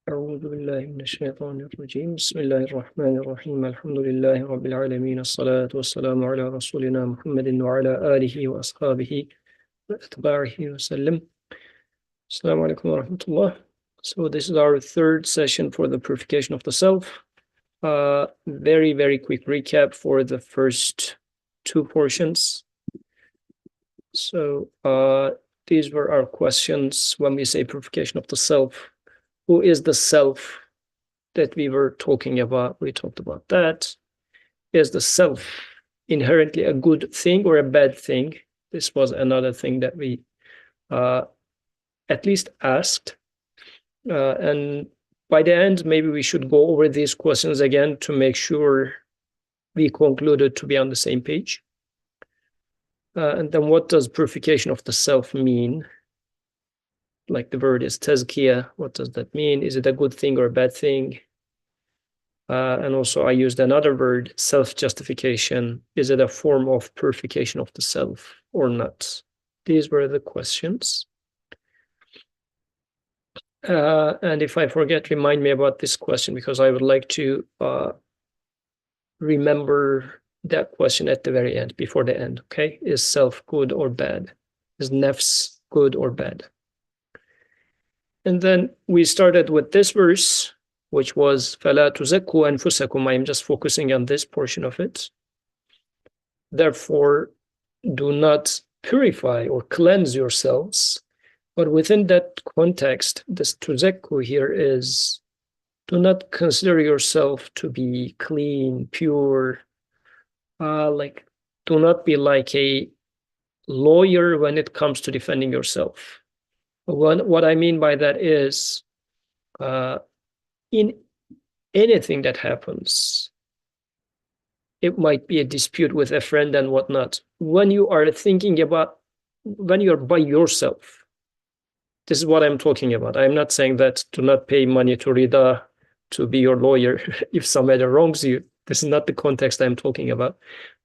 أعوذ بالله من الشيطان الرجيم بسم الله الرحمن الرحيم الحمد لله رب العالمين الصلاة والسلام على رسولنا محمد وعلى آله وأصحابه وأتباعه وسلم. Assalamu alaikum wa rahmatullah. So this is our third session for the purification of the self. Very quick recap for the first two portions. So these were our questions when we say purification of the self. Who is the self that we were talking about? We talked about that. Is the self inherently a good thing or a bad thing? This was another thing that we at least asked. And by the end, maybe we should go over these questions again to make sure we concluded to be on the same page. And then what does purification of the self mean? Like the word is tazkiyah. What does that mean? Is it a good thing or a bad thing? And also I used another word, self-justification. Is it a form of purification of the self or not? These were the questions. And if I forget, remind me about this question, because I would like to remember that question at the very end, before the end, okay? Is self good or bad? Is nafs good or bad? And then we started with this verse, which was فَلَا تُزَكُّوا أَنفُسَكُمْ. I am just focusing on this portion of it. Therefore, do not purify or cleanse yourselves. But within that context, this tuzakku here is do not consider yourself to be clean, pure. Like, do not be like a lawyer when it comes to defending yourself. What I mean by that is, in anything that happens, it might be a dispute with a friend and whatnot. When you are thinking about, when you're by yourself, this is what I'm talking about. I'm not saying that do not pay money to Rida to be your lawyer if somebody wrongs you. This is not the context I'm talking about.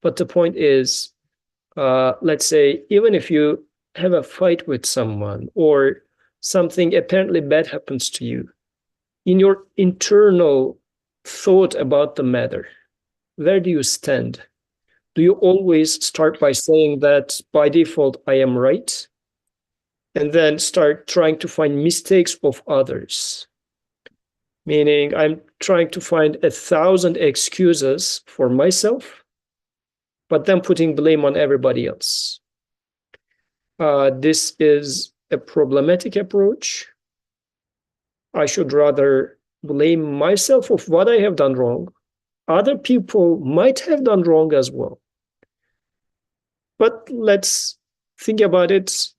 But the point is, let's say, even if you have a fight with someone or something apparently bad happens to you, in your internal thought about the matter, where do you stand? Do you always start by saying that by default I am right, and then start trying to find mistakes of others? Meaning I'm trying to find 1,000 excuses for myself, but then putting blame on everybody else. This is a problematic approach. I should rather blame myself of what I have done wrong. Other people might have done wrong as well. But let's think about it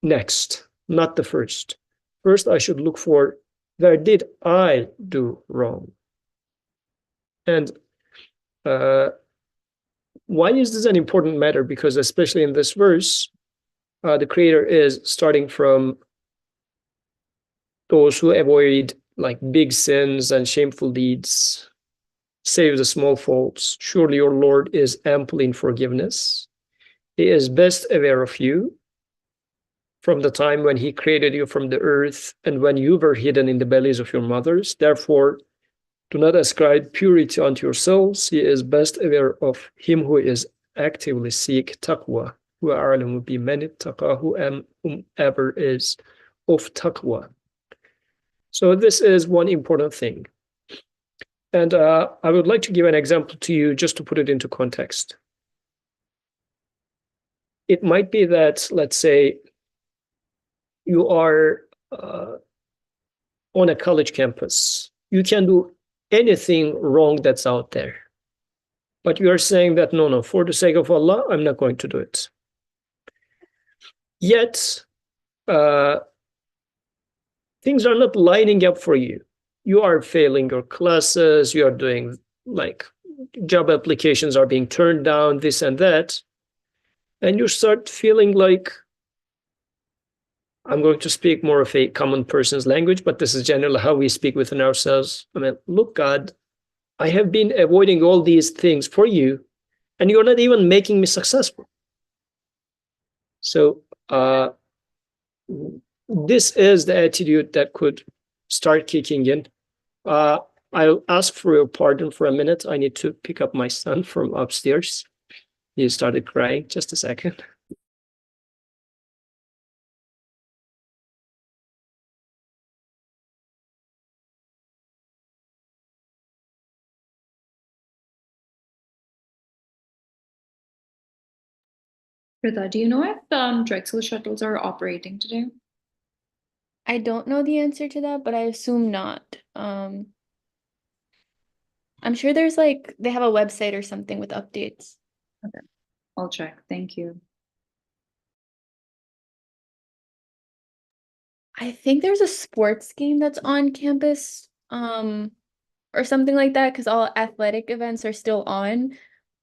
next, not the first. First, I should look for where did I do wrong? And why is this an important matter? Because especially in this verse, the Creator is starting from those who avoid like big sins and shameful deeds, save the small faults. Surely your Lord is ample in forgiveness. He is best aware of you from the time when he created you from the earth and when you were hidden in the bellies of your mothers. Therefore, do not ascribe purity unto yourselves. He is best aware of him who is actively seek taqwa. Whoever is of taqwa. So this is one important thing. And I would like to give an example to you just to put it into context. It might be that, let's say, you are on a college campus. You can do anything wrong that's out there. But you are saying that, no, for the sake of Allah, I'm not going to do it. Yet, things are not lining up for you. You are failing your classes, you are doing like job applications are being turned down, this and that. And you start feeling like, I'm going to speak more of a common person's language, but this is generally how we speak within ourselves. I mean, look, God, I have been avoiding all these things for you, and you're not even making me successful. So this is the attitude that could start kicking in. I'll ask for your pardon for a minute. I need to pick up my son from upstairs. He started crying. Just a second. Rita, do you know if Drexel shuttles are operating today? I don't know the answer to that, but I assume not. I'm sure there's like they have a website or something with updates. Okay, I'll check. Thank you. I think there's a sports game that's on campus, or something like that, because all athletic events are still on.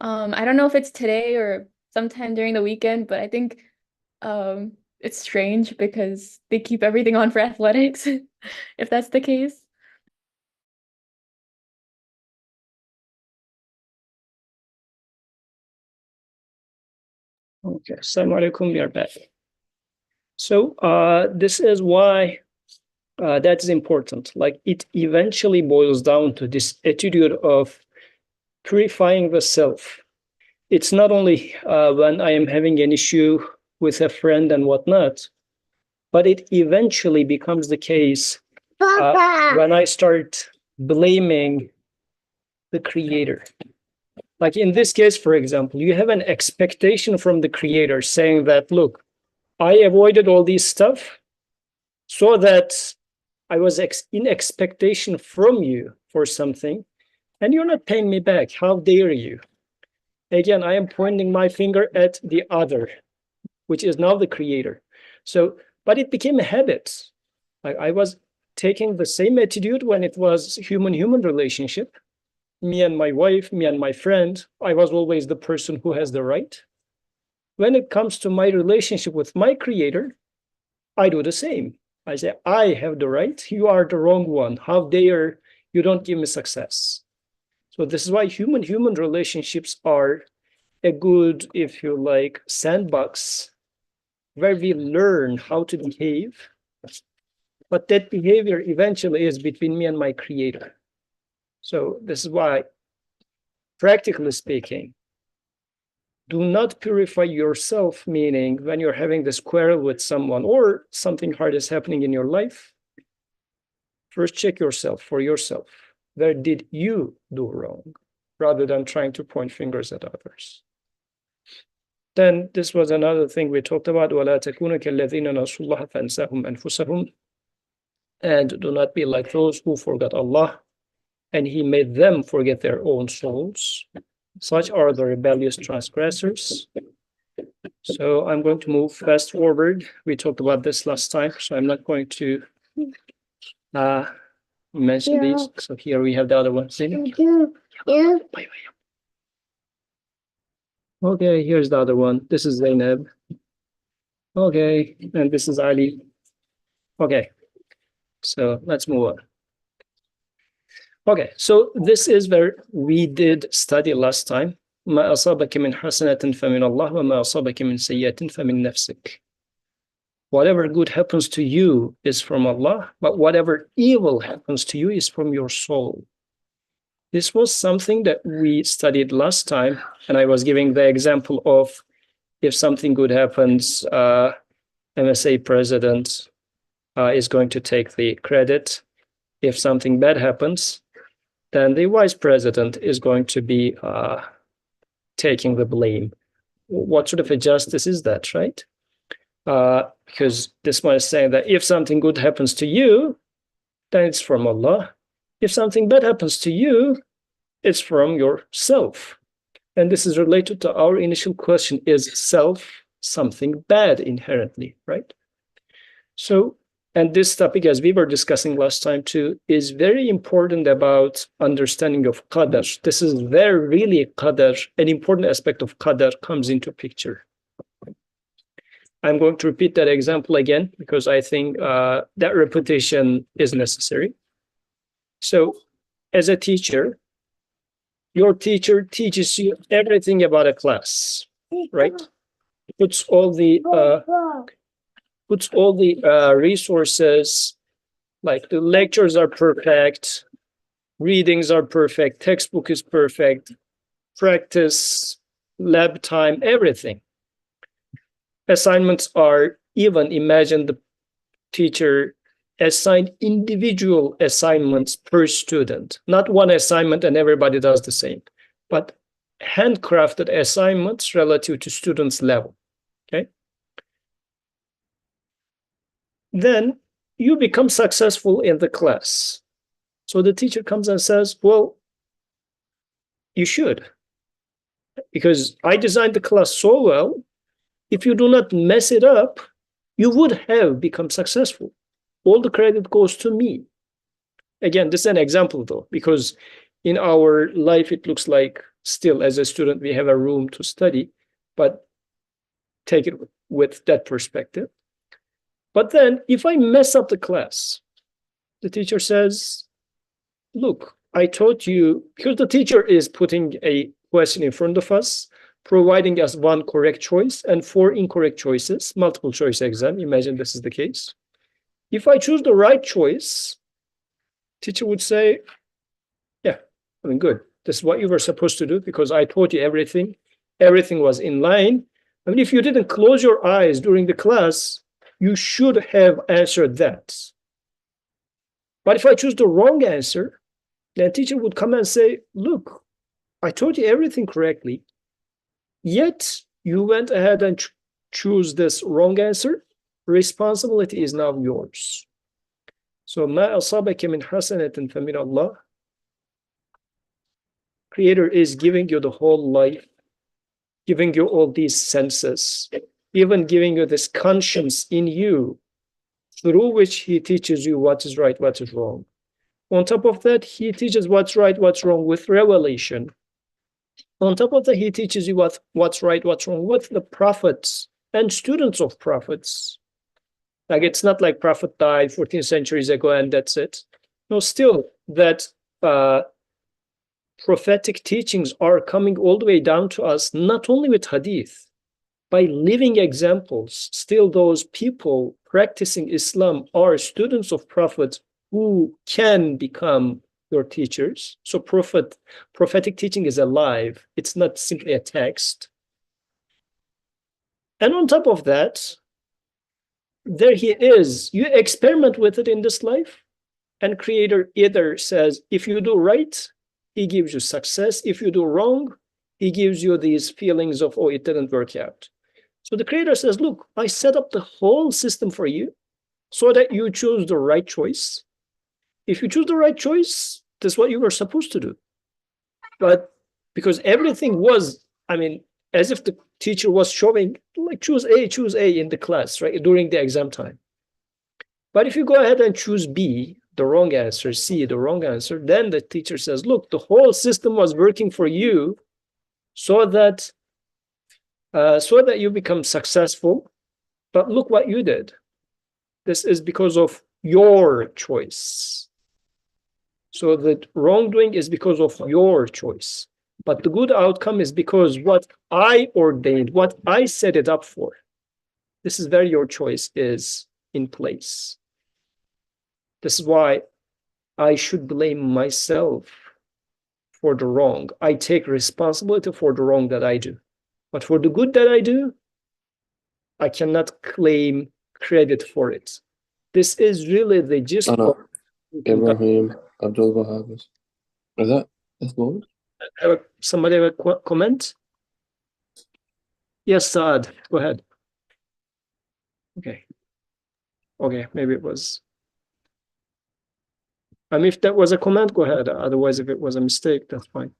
I don't know if it's today or sometime during the weekend, but I think it's strange because they keep everything on for athletics, if that's the case. Okay, Assalamu alaikum, we are back. So this is why that is important. Like it eventually boils down to this attitude of purifying the self. It's not only when I am having an issue with a friend and whatnot, but it eventually becomes the case when I start blaming the creator. Like in this case, for example, you have an expectation from the creator saying that, look, I avoided all this stuff so that I was in expectation from you for something, and you're not paying me back. How dare you? Again, I am pointing my finger at the other, which is now the creator. So, but it became a habit. I was taking the same attitude when it was human-human relationship. Me and my wife, me and my friend, I was always the person who has the right. When it comes to my relationship with my creator, I do the same. I say, I have the right, you are the wrong one. How dare you don't give me success? So this is why human-human relationships are a good, if you like, sandbox where we learn how to behave. But that behavior eventually is between me and my creator. So this is why, practically speaking, do not purify yourself, meaning when you're having this quarrel with someone or something hard is happening in your life, first check yourself for yourself. Where did you do wrong? Rather than trying to point fingers at others. Then this was another thing we talked about. وَلَا تَكُونَ كَالَّذِينَ نَسُوا اللَّهَ فَأَنسَاهُمْ أَنفُسَهُمْ. And do not be like those who forgot Allah, and He made them forget their own souls. Such are the rebellious transgressors. So I'm going to move fast forward. We talked about this last time, so I'm not going to mention these. So here we have the other one. Okay, here's the other one. This is Zainab. Okay, and this is Ali. Okay, so let's move on. Okay, so this is where we did study last time. ما أصابك من حسنة فمن الله وما أصابك من سيئة فمن نفسك. Whatever good happens to you is from Allah, but whatever evil happens to you is from your soul. This was something that we studied last time, and I was giving the example of if something good happens, MSA president is going to take the credit. If something bad happens, then the vice president is going to be taking the blame. What sort of a justice is that, right? Because this one is saying that if something good happens to you, then it's from Allah. If something bad happens to you, it's from yourself. And this is related to our initial question, is self something bad inherently, right? So, and this topic, as we were discussing last time too, is very important about understanding of qadar. This is where really qadar, an important aspect of qadar comes into picture. I'm going to repeat that example again because I think that repetition is necessary. So, as a teacher, your teacher teaches you everything about a class, right? Puts all the resources Like the lectures are perfect, readings are perfect, textbook is perfect, practice, lab time, everything. Assignments are even, imagine the teacher assigned individual assignments per student, not one assignment and everybody does the same, but handcrafted assignments relative to students' level. Okay. Then you become successful in the class. So the teacher comes and says, well, you should, because I designed the class so well. If you do not mess it up, you would have become successful. All the credit goes to me. Again, this is an example though, because in our life, it looks like still as a student, we have a room to study, but take it with that perspective. But then if I mess up the class, the teacher says, look, I taught you, because the teacher is putting a question in front of us, providing us one correct choice and 4 incorrect choices, multiple choice exam. Imagine this is the case. If I choose the right choice, teacher would say, yeah, I mean, good. This is what you were supposed to do because I taught you everything. Everything was in line. I mean, if you didn't close your eyes during the class, you should have answered that. But if I choose the wrong answer, then teacher would come and say, look, I taught you everything correctly, yet you went ahead and choose this wrong answer. Responsibility is now yours. So, ma asabaka min hasanatin famin Allah. Creator is giving you the whole life, giving you all these senses, even giving you this conscience in you, through which he teaches you what is right, what is wrong. On top of that, he teaches what's right, what's wrong with revelation. On top of that, he teaches you what's right, what's wrong with the prophets and students of prophets. Like, it's not like prophet died 14 centuries ago and that's it. No, still that prophetic teachings are coming all the way down to us, not only with hadith, by living examples. Still, those people practicing Islam are students of prophets who can become your teachers. So prophetic teaching is alive. It's not simply a text. And on top of that, there he is. You experiment with it in this life, and Creator either says, if you do right, he gives you success. If you do wrong, he gives you these feelings of, oh, it didn't work out. So the Creator says, look, I set up the whole system for you so that you choose the right choice. If you choose the right choice, that's what you were supposed to do. But because everything was, I mean, as if the teacher was showing, like, choose A in the class, right, during the exam time. But if you go ahead and choose B, the wrong answer, C, the wrong answer, then the teacher says, look, the whole system was working for you so that you become successful. But look what you did. This is because of your choice. So the wrongdoing is because of your choice. But the good outcome is because what I ordained, what I set it up for. This is where your choice is in place. This is why I should blame myself for the wrong. I take responsibility for the wrong that I do. But for the good that I do, I cannot claim credit for it. This is really the gist of Ibrahim Abdul Wahab. Is that's good? Somebody have a comment? Yes, Saad, go ahead. Okay, maybe it was. If that was a comment, go ahead. Otherwise, if it was a mistake, that's fine.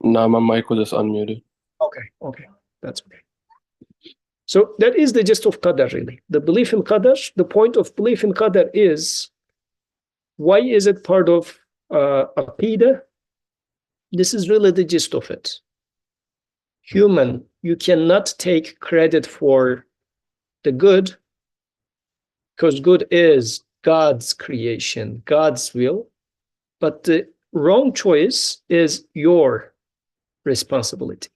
No, my mic was just unmuted. Okay, that's okay. So that is the gist of Qadar, really. The belief in Qadar, the point of belief in Qadar is, why is it part of Aqidah? This is really the gist of it. Human, you cannot take credit for the good, because good is God's creation, God's will, but the wrong choice is your responsibility.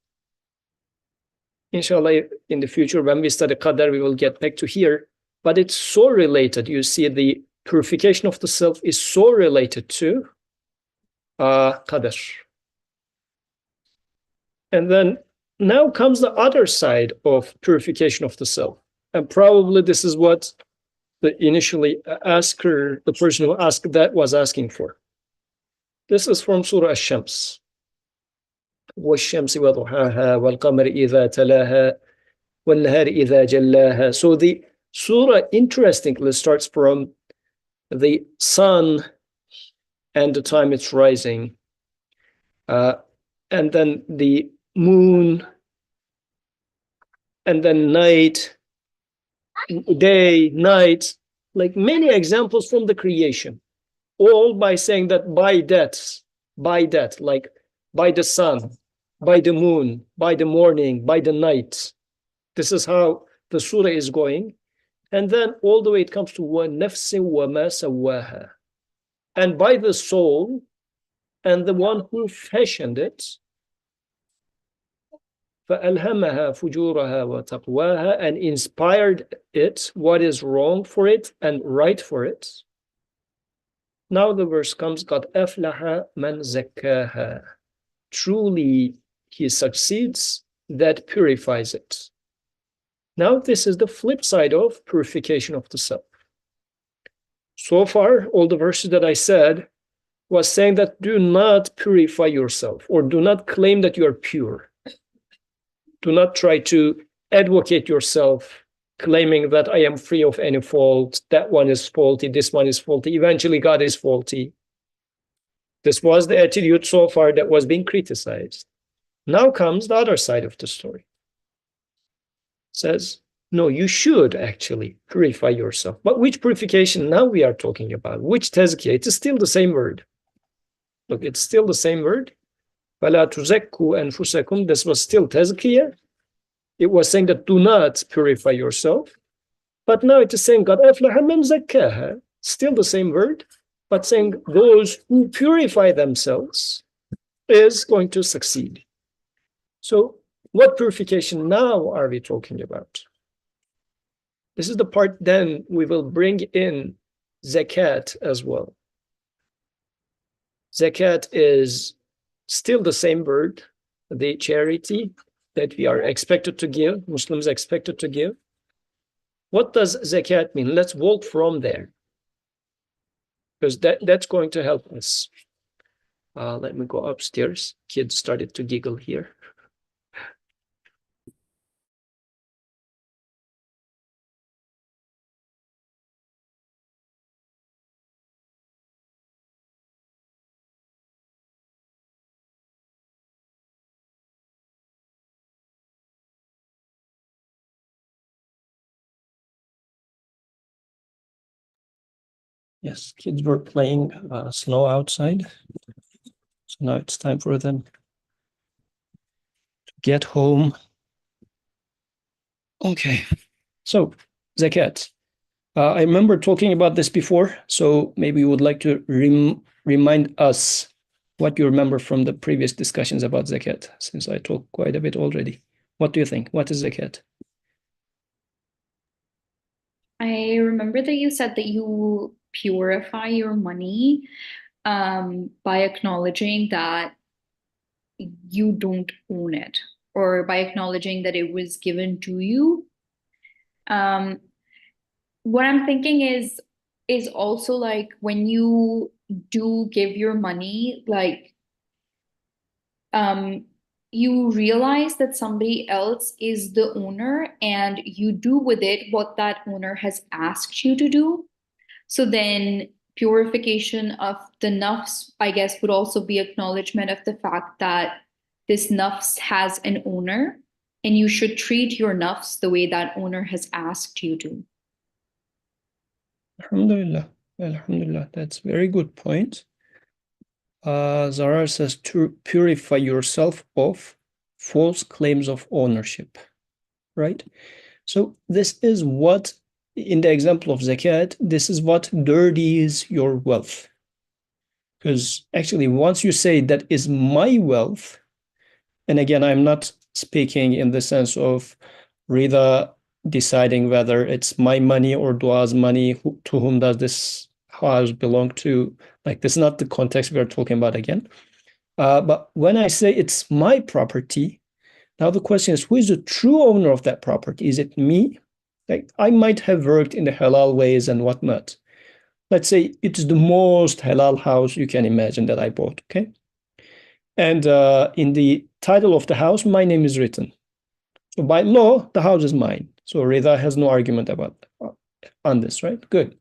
Inshallah, in the future, when we study Qadar, we will get back to here, but it's so related. You see the purification of the self is so related to qadr. And then now comes the other side of purification of the self. And probably this is what the initially asker, the person who asked that, was asking for. This is from Surah Ash-Shams. وَالشَّمْسِ وَضُحَاهَا وَالْقَمَرِ إِذَا تَلَاهَا وَالنَّهَارِ إِذَا جَلَّاهَا. So the surah, interestingly, starts from the sun and the time it's rising, and then the moon, and then night, day, night, like many examples from the creation, all by saying that by that, like by the sun, by the moon, by the morning, by the night. This is how the surah is going. And then all the way it comes to وَنَفْسٍ وَمَا سَوَّاهَا. And by the soul and the one who fashioned it, فَأَلْهَمَهَا فُجُورَهَا وَتَقْوَاهَا, and inspired it what is wrong for it and right for it. Now the verse comes, قَدْ أَفْلَحَ مَنْ زَكَّاهَا. Truly he succeeds that purifies it. Now this is the flip side of purification of the self. So far, all the verses that I said was saying that do not purify yourself, or do not claim that you are pure. Do not try to advocate yourself, claiming that I am free of any fault, that one is faulty, this one is faulty, eventually God is faulty. This was the attitude so far that was being criticized. Now comes the other side of the story. It says, no, you should actually purify yourself. But which purification now we are talking about? Which tazkiyah? It is still the same word. Look, it's still the same word. فَلَا تُزَكُّوا أَنفُسَكُمْ. This was still tazkiyah. It was saying that do not purify yourself. But now it is saying قَدْ أَفْلَحَ مَنْ زَكَّاهَا. Still the same word, but saying those who purify themselves is going to succeed. So what purification now are we talking about? This is the part then we will bring in zakat as well. Zakat is still the same word, the charity that we are expected to give, Muslims expected to give. What does zakat mean? Let's walk from there, because that's going to help us. Let me go upstairs. Kids started to giggle here. Yes, kids were playing snow outside. So now it's time for them to get home. Okay, so zakat. I remember talking about this before, so maybe you would like to remind us what you remember from the previous discussions about zakat, since I talked quite a bit already. What do you think? What is zakat? I remember that you said that you purify your money by acknowledging that you don't own it, or by acknowledging that it was given to you. What I'm thinking is also like when you do give your money, like you realize that somebody else is the owner and you do with it what that owner has asked you to do. So then purification of the nafs, I guess, would also be acknowledgement of the fact that this nafs has an owner and you should treat your nafs the way that owner has asked you to. Alhamdulillah. Alhamdulillah. That's a very good point. Zara says to purify yourself of false claims of ownership, right? So this is what, in the example of zakat, this is what dirties your wealth. Because actually, once you say that is my wealth, and again, I'm not speaking in the sense of Rida deciding whether it's my money or Dua's money, to whom does this house belong to, like, this is not the context we are talking about again. But when I say it's my property, now the question is, who is the true owner of that property? Is it me? Like, I might have worked in the halal ways and whatnot. Let's say it's the most halal house you can imagine that I bought, okay? And in the title of the house, my name is written. So by law, the house is mine. So Rida has no argument about on this, right? Good.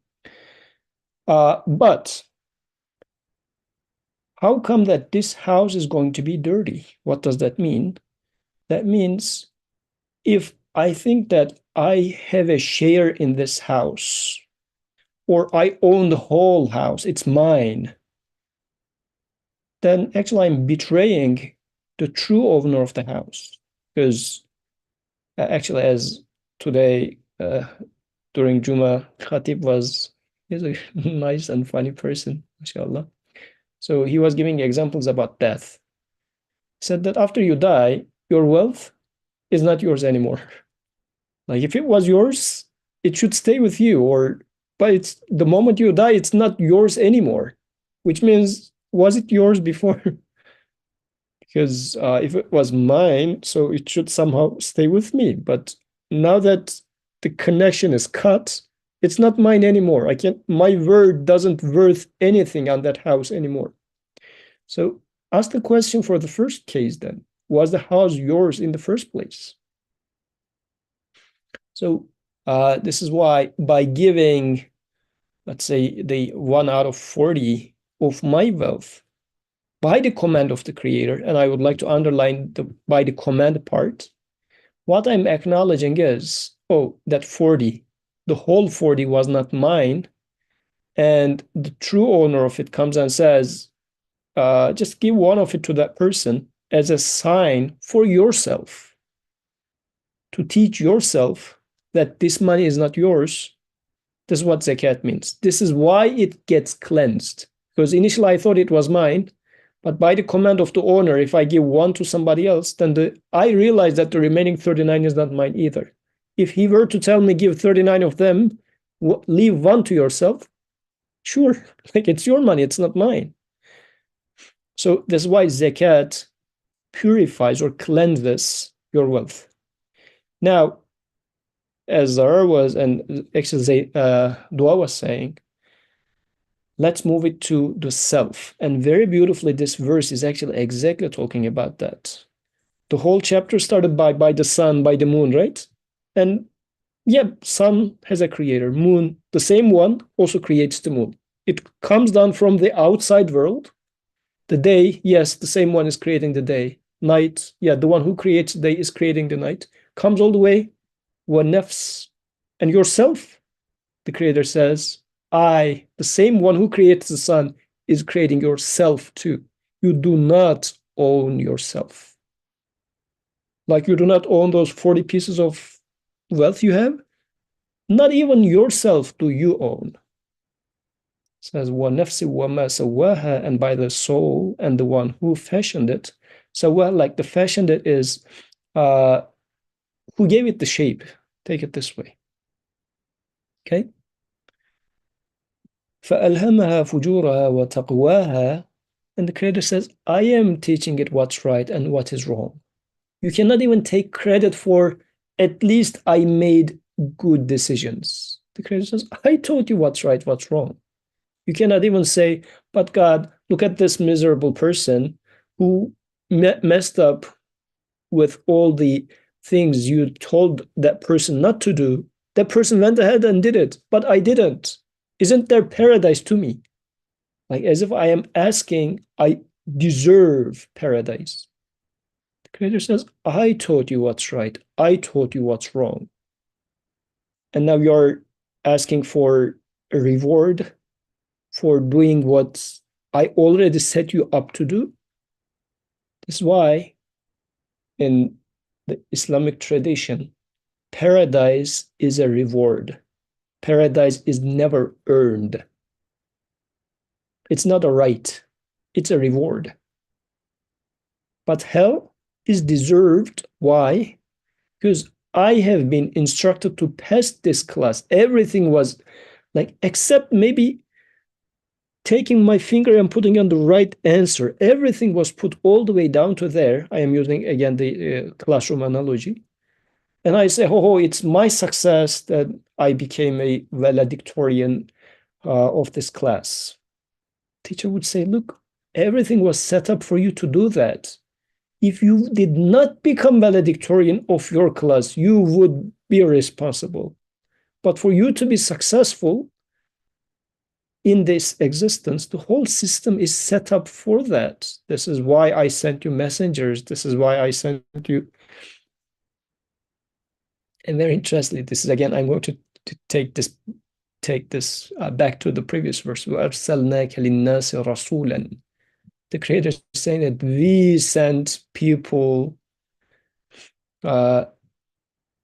But how come that this house is going to be dirty? What does that mean? That means if I think that I have a share in this house, or I own the whole house, it's mine, then actually I'm betraying the true owner of the house. Because actually, as today during Juma, Khatib he's a nice and funny person, mashallah. So he was giving examples about death. He said that after you die, your wealth is not yours anymore. Like if it was yours, it should stay with you, but it's the moment you die, it's not yours anymore, which means, was it yours before? Because if it was mine, so it should somehow stay with me. But now that the connection is cut, it's not mine anymore. My word doesn't worth anything on that house anymore. So ask the question for the first case then. Was the house yours in the first place? So this is why by giving, let's say, the 1 out of 40 of my wealth by the command of the Creator, and I would like to underline by the command part, what I'm acknowledging is, that 40, the whole 40 was not mine, and the true owner of it comes and says, just give one of it to that person as a sign for yourself, to teach yourself that this money is not yours. This is what zakat means. This is why it gets cleansed. Because initially I thought it was mine, but by the command of the owner, if I give one to somebody else, then I realize that the remaining 39 is not mine either. If he were to tell me give 39 of them, leave one to yourself, sure, like it's your money, it's not mine. So that's why zakat purifies or cleanses your wealth. Now, as Zahra was, and actually Dua was saying, let's move it to the self. And very beautifully, this verse is actually exactly talking about that. The whole chapter started by the sun, by the moon, right? And yeah, sun has a creator. Moon, the same one, also creates the moon. It comes down from the outside world. The day, yes, the same one is creating the day. Night, yeah, the one who creates the day is creating the night. Comes all the way, wa nafs. And yourself, the Creator says, I, the same one who creates the sun, is creating yourself too. You do not own yourself. Like you do not own those 40 pieces of wealth you have. Not even yourself do you own. It says, وَنَفْسِ وَمَا سَوَّاهَا, and by the soul and the one who fashioned it. So, like the fashioned it is, who gave it the shape. Take it this way. Okay? فَأَلْهَمَهَا فُجُورَهَا وَتَقْوَاهَا, and the Creator says, I am teaching it what's right and what is wrong. You cannot even take credit for, at least I made good decisions. The Creator says, I taught you what's right, what's wrong. You cannot even say, but God, look at this miserable person who messed up with all the things you told that person not to do. That person went ahead and did it, but I didn't. Isn't there paradise to me? Like as if I am asking, I deserve paradise. The Creator says, I taught you what's right. I taught you what's wrong. And now you're asking for a reward for doing what I already set you up to do. That's why in the Islamic tradition, paradise is a reward. Paradise is never earned. It's not a right. It's a reward. But hell is deserved. Why? Because I have been instructed to pass this class. Everything was like, except maybe taking my finger and putting on the right answer. Everything was put all the way down to there. I am using again the classroom analogy. And I say, oh, it's my success that I became a valedictorian of this class. Teacher would say, look, everything was set up for you to do that. If you did not become valedictorian of your class, you would be responsible. But for you to be successful in this existence, the whole system is set up for that. This is why I sent you messengers. This is why I sent you. And very interestingly, this is again, I'm going to take this back to the previous verse. وَأَرْسَلْنَاكَ لِلنَّاسِ رَسُولًا. The Creator is saying that we sent people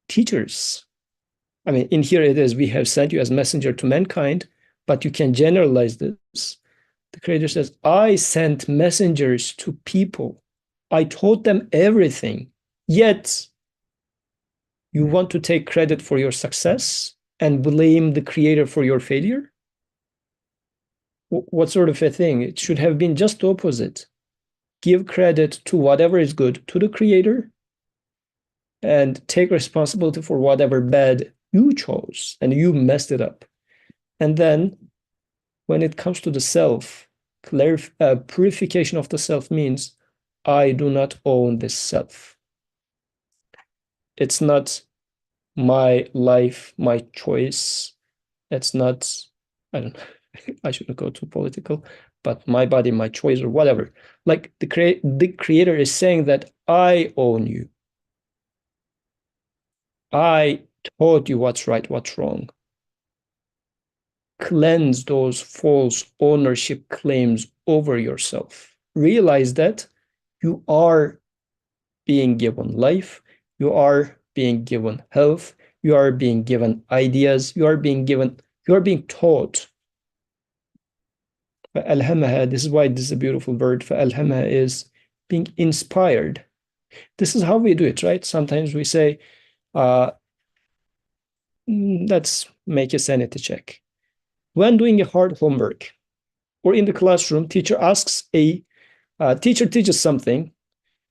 teachers. I mean, in here it is, we have sent you as messenger to mankind, but you can generalize this. The Creator says, I sent messengers to people. I taught them everything. Yet, you want to take credit for your success and blame the Creator for your failure? What sort of a thing? It should have been just the opposite. Give credit to whatever is good to the Creator and take responsibility for whatever bad you chose and you messed it up. And then when it comes to the self, purification of the self means I do not own this self. It's not my life, my choice. It's not, I don't know, I shouldn't go too political, but my body, my choice, or whatever. Like the Creator is saying that I own you. I taught you what's right, what's wrong. Cleanse those false ownership claims over yourself. Realize that you are being given life, you are being given health, you are being given ideas, you are being taught. فَأَلْهَمَهَا, this is why this is a beautiful word. فَأَلْهَمَهَا is being inspired. This is how we do it, right? Sometimes we say, let's make a sanity check. When doing a hard homework or in the classroom, teacher teaches something,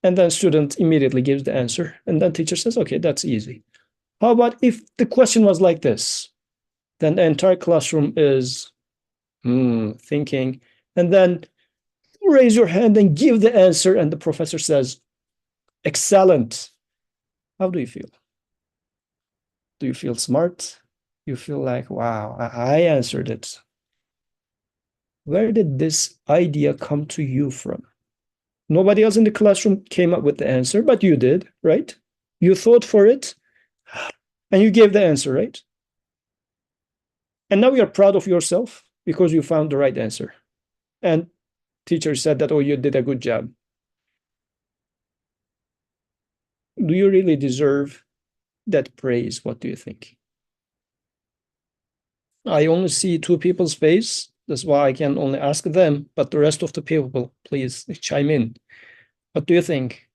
and then student immediately gives the answer, and then teacher says, okay, that's easy. How about if the question was like this? Then the entire classroom is thinking, and then you raise your hand and give the answer, and the professor says, excellent. How do you feel? Do you feel smart? You feel like, wow, I answered it. Where did this idea come to you from? Nobody else in the classroom came up with the answer, but you did, right? You thought for it, and you gave the answer, right? And now you're proud of yourself because you found the right answer. And teacher said that, oh, you did a good job. Do you really deserve that praise? What do you think? I only see two people's face. That's why I can only ask them, but the rest of the people, please chime in. What do you think?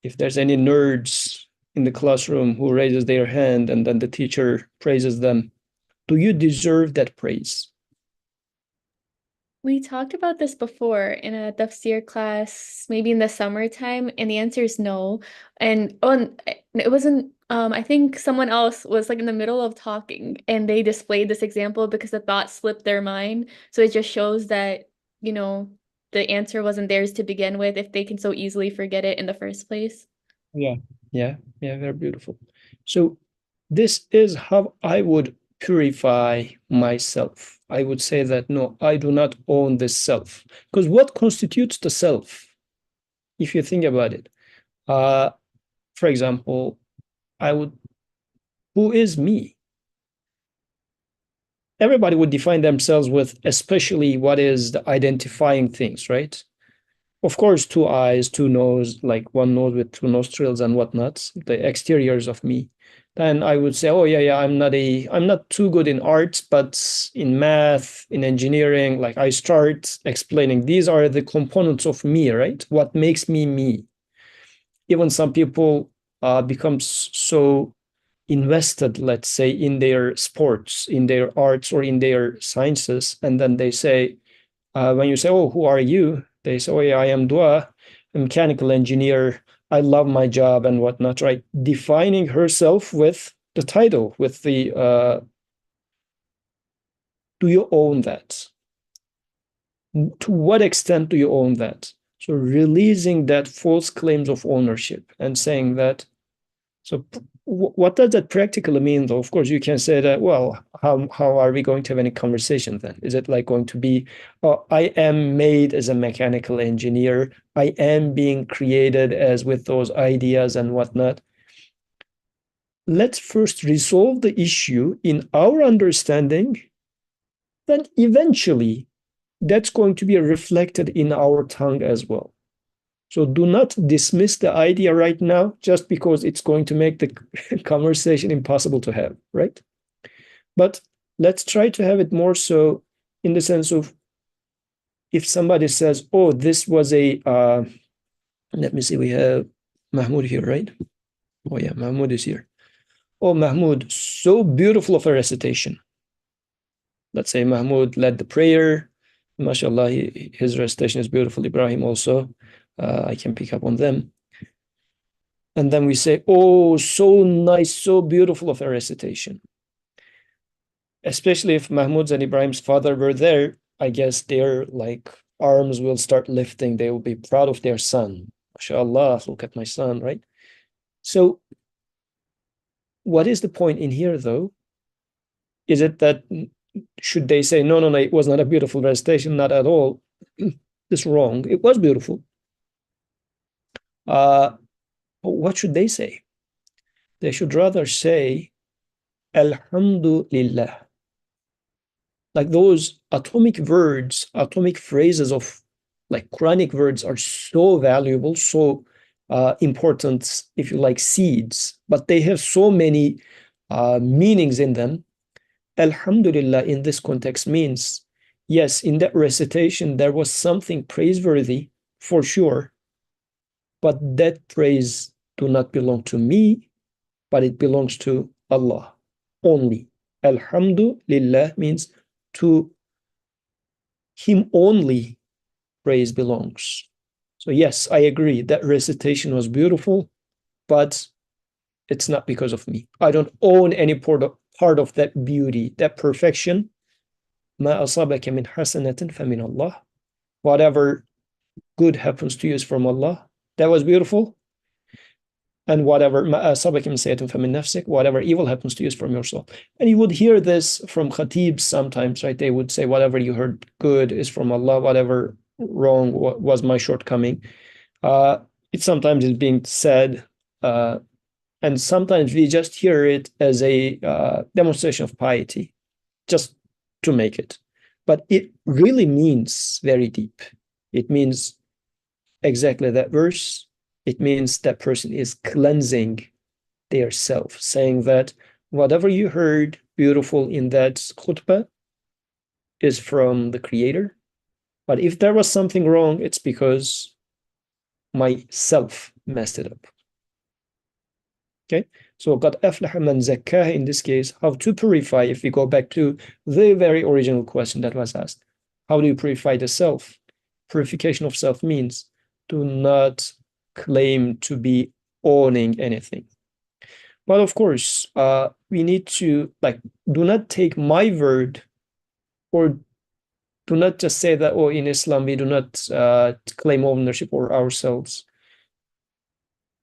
If there's any nerds in the classroom who raises their hand and then the teacher praises them, do you deserve that praise? We talked about this before in a tafsir class, maybe in the summertime, and the answer is no. And it wasn't, I think someone else was like in the middle of talking and they displayed this example because the thought slipped their mind. So it just shows that, the answer wasn't theirs to begin with if they can so easily forget it in the first place. Yeah, very beautiful. So this is how I would purify myself. I would say that, no, I do not own this self. Because what constitutes the self? If you think about it, for example, who is me? Everybody would define themselves with especially what is the identifying things, right? Of course, two eyes, two nose, like one nose with two nostrils and whatnot, the exteriors of me. Then I would say, oh yeah, I'm not too good in arts, but in math, in engineering, like I start explaining these are the components of me, right? What makes me me. Even some people become so invested, let's say, in their sports, in their arts, or in their sciences, and then they say, when you say, oh, who are you? They say, oh, yeah, I am Dua, a mechanical engineer. I love my job and whatnot, right? Defining herself with the title, with the, do you own that? To what extent do you own that? So releasing that false claims of ownership and saying that, so what does that practically mean, though? Of course, you can say that, well, how are we going to have any conversation then? Is it like going to be, oh, I am made as a mechanical engineer, I am being created as with those ideas and whatnot? Let's first resolve the issue in our understanding, then eventually that's going to be reflected in our tongue as well. So do not dismiss the idea right now just because it's going to make the conversation impossible to have, right? But let's try to have it more so in the sense of, if somebody says, oh, this was a, let me see, we have Mahmoud here, right? Oh yeah, Mahmoud is here. Oh, Mahmoud, so beautiful of a recitation. Let's say Mahmoud led the prayer. MashaAllah, his recitation is beautiful. Ibrahim also. I can pick up on them. And then we say, oh, so nice, so beautiful of a recitation. Especially if Mahmoud's and Ibrahim's father were there, I guess their like arms will start lifting. They will be proud of their son. MashaAllah, look at my son, right? So what is the point in here, though? Is it that, should they say, no, no, no, it was not a beautiful recitation, not at all? It's wrong. It was beautiful. What should they say? They should rather say, Alhamdulillah. Like those atomic words, atomic phrases of like Quranic words are so valuable, so important, if you like, seeds, but they have so many meanings in them. Alhamdulillah in this context means, yes, in that recitation, there was something praiseworthy for sure, but that praise do not belong to me, but it belongs to Allah only. Alhamdulillah means to Him only praise belongs. So yes, I agree that recitation was beautiful, but it's not because of me. I don't own any part of that beauty, that perfection. ما أصابك من حسنة فمن الله. Whatever good happens to you is from Allah. That was beautiful. And whatever whatever evil happens to you is from yourself. And you would hear this from khatibs sometimes, right? They would say, whatever you heard good is from Allah, whatever wrong was my shortcoming. It sometimes is being said, and sometimes we just hear it as a demonstration of piety, just to make it. But it really means very deep. It means exactly that verse. It means that person is cleansing their self, saying that whatever you heard beautiful in that khutbah is from the Creator. But if there was something wrong, it's because myself messed it up. Okay, so قَدْ أَفْلَحَ مَنْ زَكَّاهَا in this case, how to purify, if we go back to the very original question that was asked. How do you purify the self? Purification of self means do not claim to be owning anything. But of course, we need to, like, do not take my word, or do not just say that, oh, in Islam, we do not claim ownership over ourselves.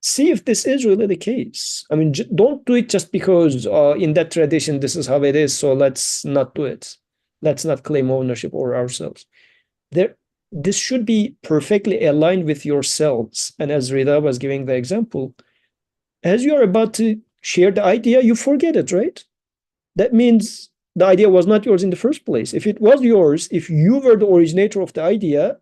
See if this is really the case. I mean, don't do it just because in that tradition, this is how it is, so let's not do it. Let's not claim ownership over ourselves. This should be perfectly aligned with yourselves. And as Rida was giving the example, as you are about to share the idea, you forget it, right? That means the idea was not yours in the first place. If it was yours, if you were the originator of the idea,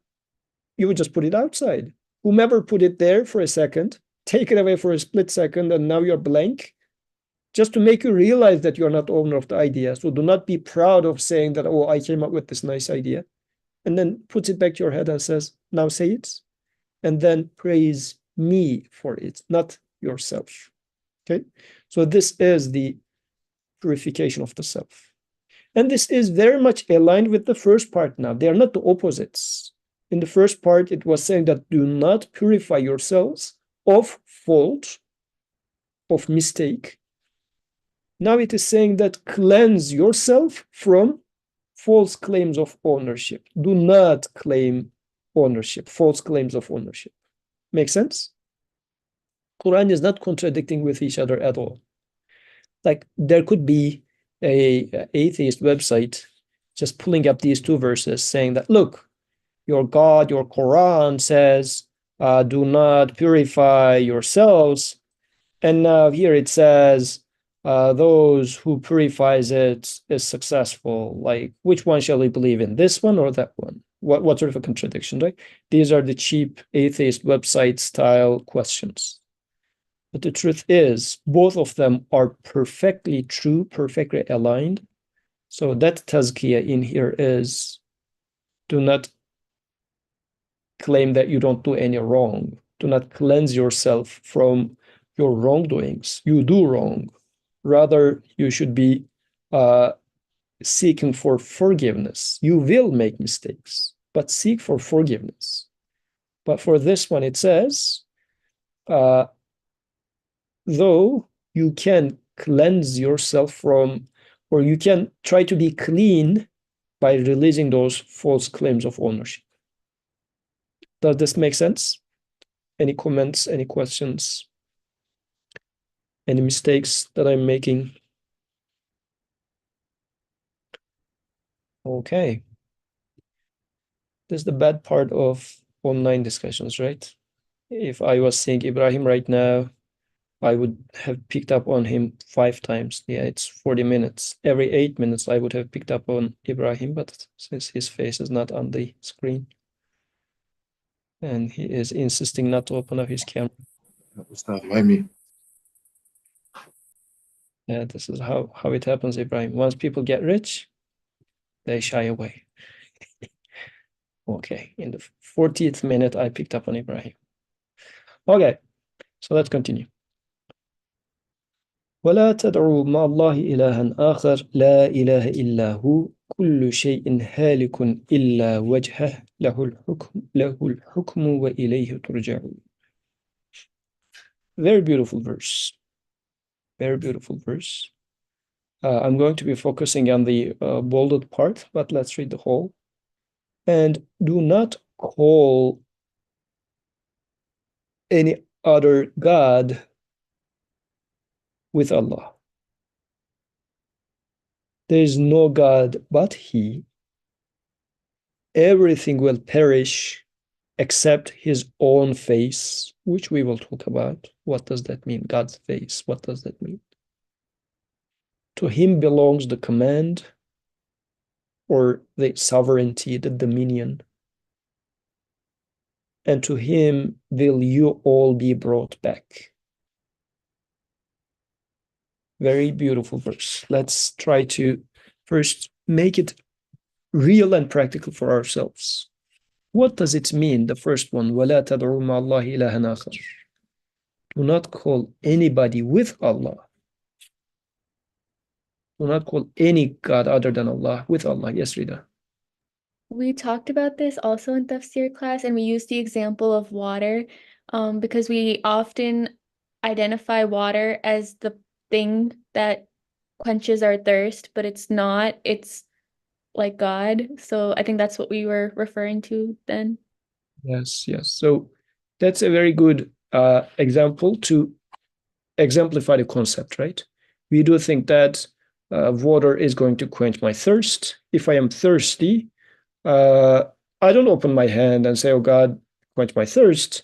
you would just put it outside. Whomever put it there for a second, take it away for a split second, and now you're blank, just to make you realize that you're not owner of the idea. So do not be proud of saying that, oh, I came up with this nice idea, and then puts it back to your head and says, now say it, and then praise me for it, not yourself. Okay, so this is the purification of the self. And this is very much aligned with the first part now. They are not the opposites. In the first part, it was saying that do not purify yourselves of fault, of mistake. Now it is saying that cleanse yourself from false claims of ownership. Do not claim ownership, false claims of ownership. Make sense? Quran is not contradicting with each other at all. Like there could be a atheist website just pulling up these two verses saying that, look, your God, your Quran says, do not purify yourselves. And now here it says, those who purifies it is successful. Like, which one shall we believe in, this one or that one? What sort of a contradiction, right? These are the cheap atheist website style questions. But the truth is, both of them are perfectly true, perfectly aligned. So that tazkiyah in here is, do not claim that you don't do any wrong. Do not cleanse yourself from your wrongdoings. You do wrong. Rather, you should be seeking for forgiveness. You will make mistakes, but seek for forgiveness. But for this one, it says, though you can cleanse yourself from, or you can try to be clean by releasing those false claims of ownership. Does this make sense? Any comments, any questions, any mistakes that I'm making? Okay. This is the bad part of online discussions, right? If I was seeing Ibrahim right now, I would have picked up on him 5 times. Yeah, it's 40 minutes. Every 8 minutes, I would have picked up on Ibrahim, but since his face is not on the screen, and he is insisting not to open up his camera. Yeah, this is how it happens, Ibrahim. Once people get rich, they shy away. Okay, in the 40th minute, I picked up on Ibrahim. Okay, so let's continue. ولا تدعوا مع الله إلها آخر لا إله إلا هو كل شيء هالك إلا وجهه له الحكم وإليه ترجعون. Very beautiful verse. Very beautiful verse. I'm going to be focusing on the bolded part, but let's read the whole. And do not call any other God with Allah. There is no God but He. Everything will perish except His own face, which we will talk about. What does that mean? God's face. What does that mean? To Him belongs the command or the sovereignty, the dominion. And to Him will you all be brought back. Very beautiful verse. Let's try to first make it real and practical for ourselves. What does it mean? The first one, وَلَا تَدْعُوا مَعَ اللَّهِ إِلَهًا آخَرَ. Do not call anybody with Allah. Do not call any God other than Allah with Allah. Yes, Rida. We talked about this also in tafsir class, and we used the example of water, because we often identify water as the thing that quenches our thirst, but it's not. It's like God. So I think that's what we were referring to then. Yes, yes. So that's a very good example to exemplify the concept, right? We do think that water is going to quench my thirst. If I am thirsty, I don't open my hand and say, oh God, quench my thirst.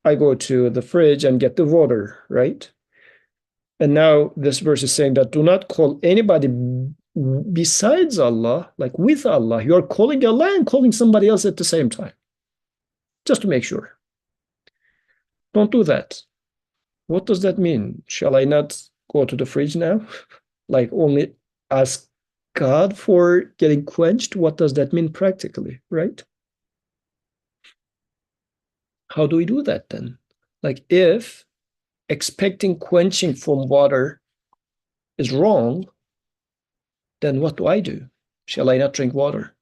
I go to the fridge and get the water, right? And now this verse is saying that do not call anybody besides Allah, like with Allah. You are calling Allah and calling somebody else at the same time, just to make sure. Don't do that. What does that mean? Shall I not go to the fridge now? Like only ask God for getting quenched? What does that mean practically, right? How do we do that then? Like if expecting quenching from water is wrong, then what do I do? Shall I not drink water?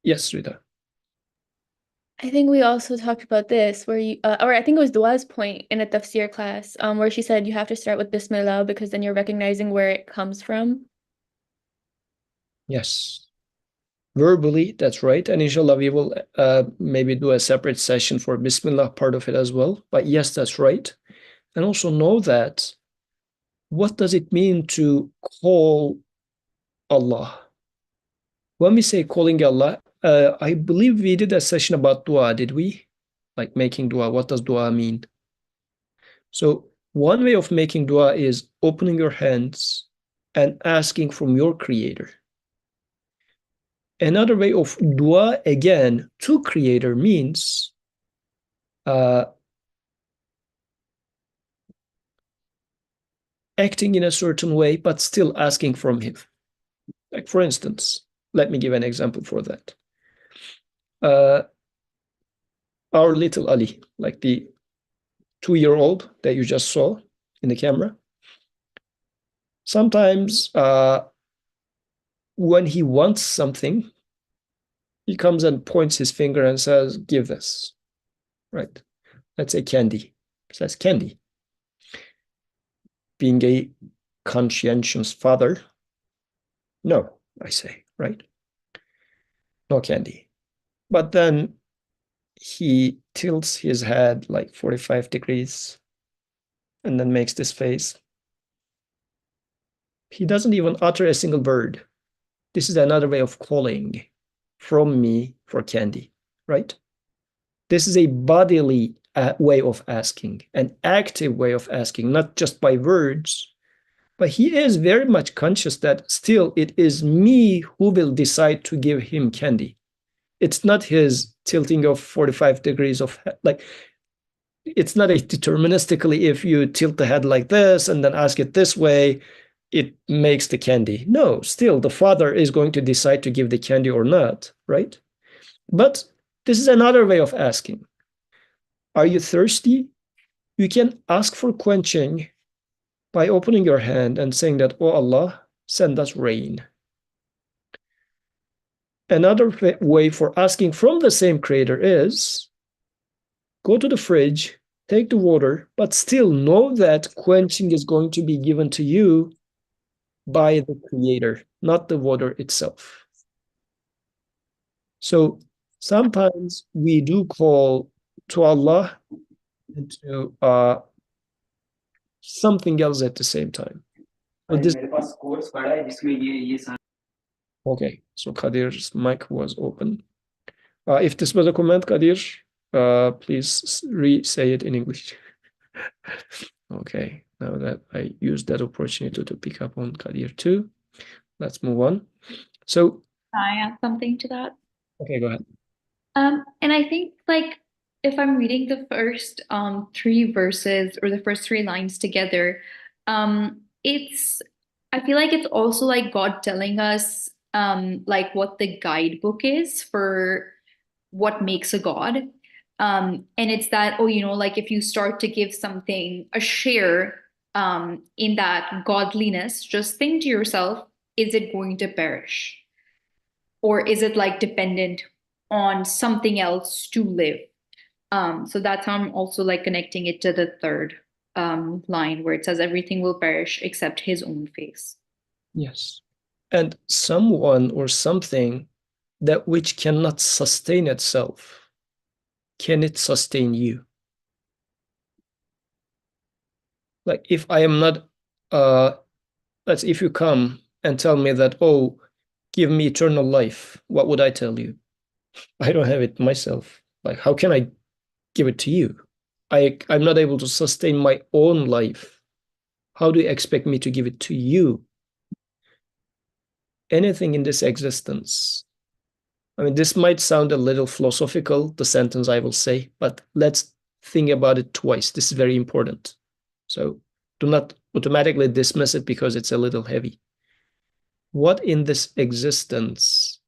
Yes, Rita. I think we also talked about this where you, or I think it was Dua's point in a tafsir class, where she said you have to start with Bismillah because then you're recognizing where it comes from. Yes. Verbally, that's right. And inshallah, we will maybe do a separate session for Bismillah part of it as well. But yes, that's right. And also know that what does it mean to call Allah? When we say calling Allah, I believe we did a session about dua, did we? Like making dua. What does dua mean? So one way of making dua is opening your hands and asking from your creator. Another way of dua, again, to creator means acting in a certain way, but still asking from him. Like, for instance, let me give an example for that. Our little Ali, like the 2-year-old that you just saw in the camera, sometimes when he wants something, he comes and points his finger and says, give this, right? Let's say candy. He says candy. Being a conscientious father, no, I say, right? No candy. But then he tilts his head like 45 degrees and then makes this face. He doesn't even utter a single word. This is another way of calling from me for candy, right? This is a bodily way of asking, an active way of asking, not just by words, but he is very much conscious that still it is me who will decide to give him candy. It's not his tilting of 45 degrees of, like, it's not a deterministically, if you tilt the head like this and then ask it this way, it makes the candy. No, still the father is going to decide to give the candy or not, right? But this is another way of asking. Are you thirsty? You can ask for quenching by opening your hand and saying that, oh Allah, send us rain. Another way for asking from the same creator is go to the fridge, take the water, but still know that quenching is going to be given to you by the creator, not the water itself. So sometimes we do call to Allah and to something else at the same time. So this, okay, so Kadir's mic was open. If this was a comment, Kadir, please re-say it in English. Okay, now that I used that opportunity to pick up on Kadir too, let's move on. So, Can I add something to that? okay, go ahead. And I think like if I'm reading the first 3 verses or the first 3 lines together, it's I feel like it's also like God telling us like what the guidebook is for what makes a God. And it's that, oh, like if you start to give something a share in that godliness, just think to yourself, is it going to perish? Or is it like dependent on something else to live? So that's how I'm also like connecting it to the third line where it says everything will perish except his own face. Yes. And someone or something that which cannot sustain itself, can it sustain you? Like if I am not, let's if you come and tell me that, oh, give me eternal life, what would I tell you? I don't have it myself. Like, how can I give it to you? I'm not able to sustain my own life. How do you expect me to give it to you? Anything in this existence. I mean, this might sound a little philosophical, the sentence I will say, but let's think about it twice. This is very important. So do not automatically dismiss it because it's a little heavy. What in this existence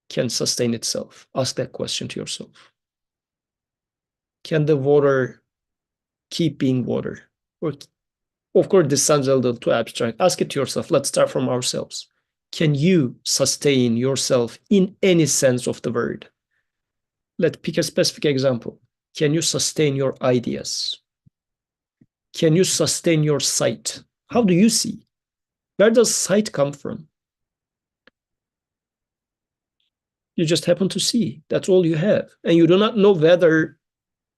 can sustain itself? Ask that question to yourself. can the water keep being water? Or, of course, this sounds a little too abstract. Ask it to yourself. Let's start from ourselves. Can you sustain yourself in any sense of the word? Let's pick a specific example. Can you sustain your ideas? Can you sustain your sight? How do you see? Where does sight come from? You just happen to see. That's all you have. And you do not know whether,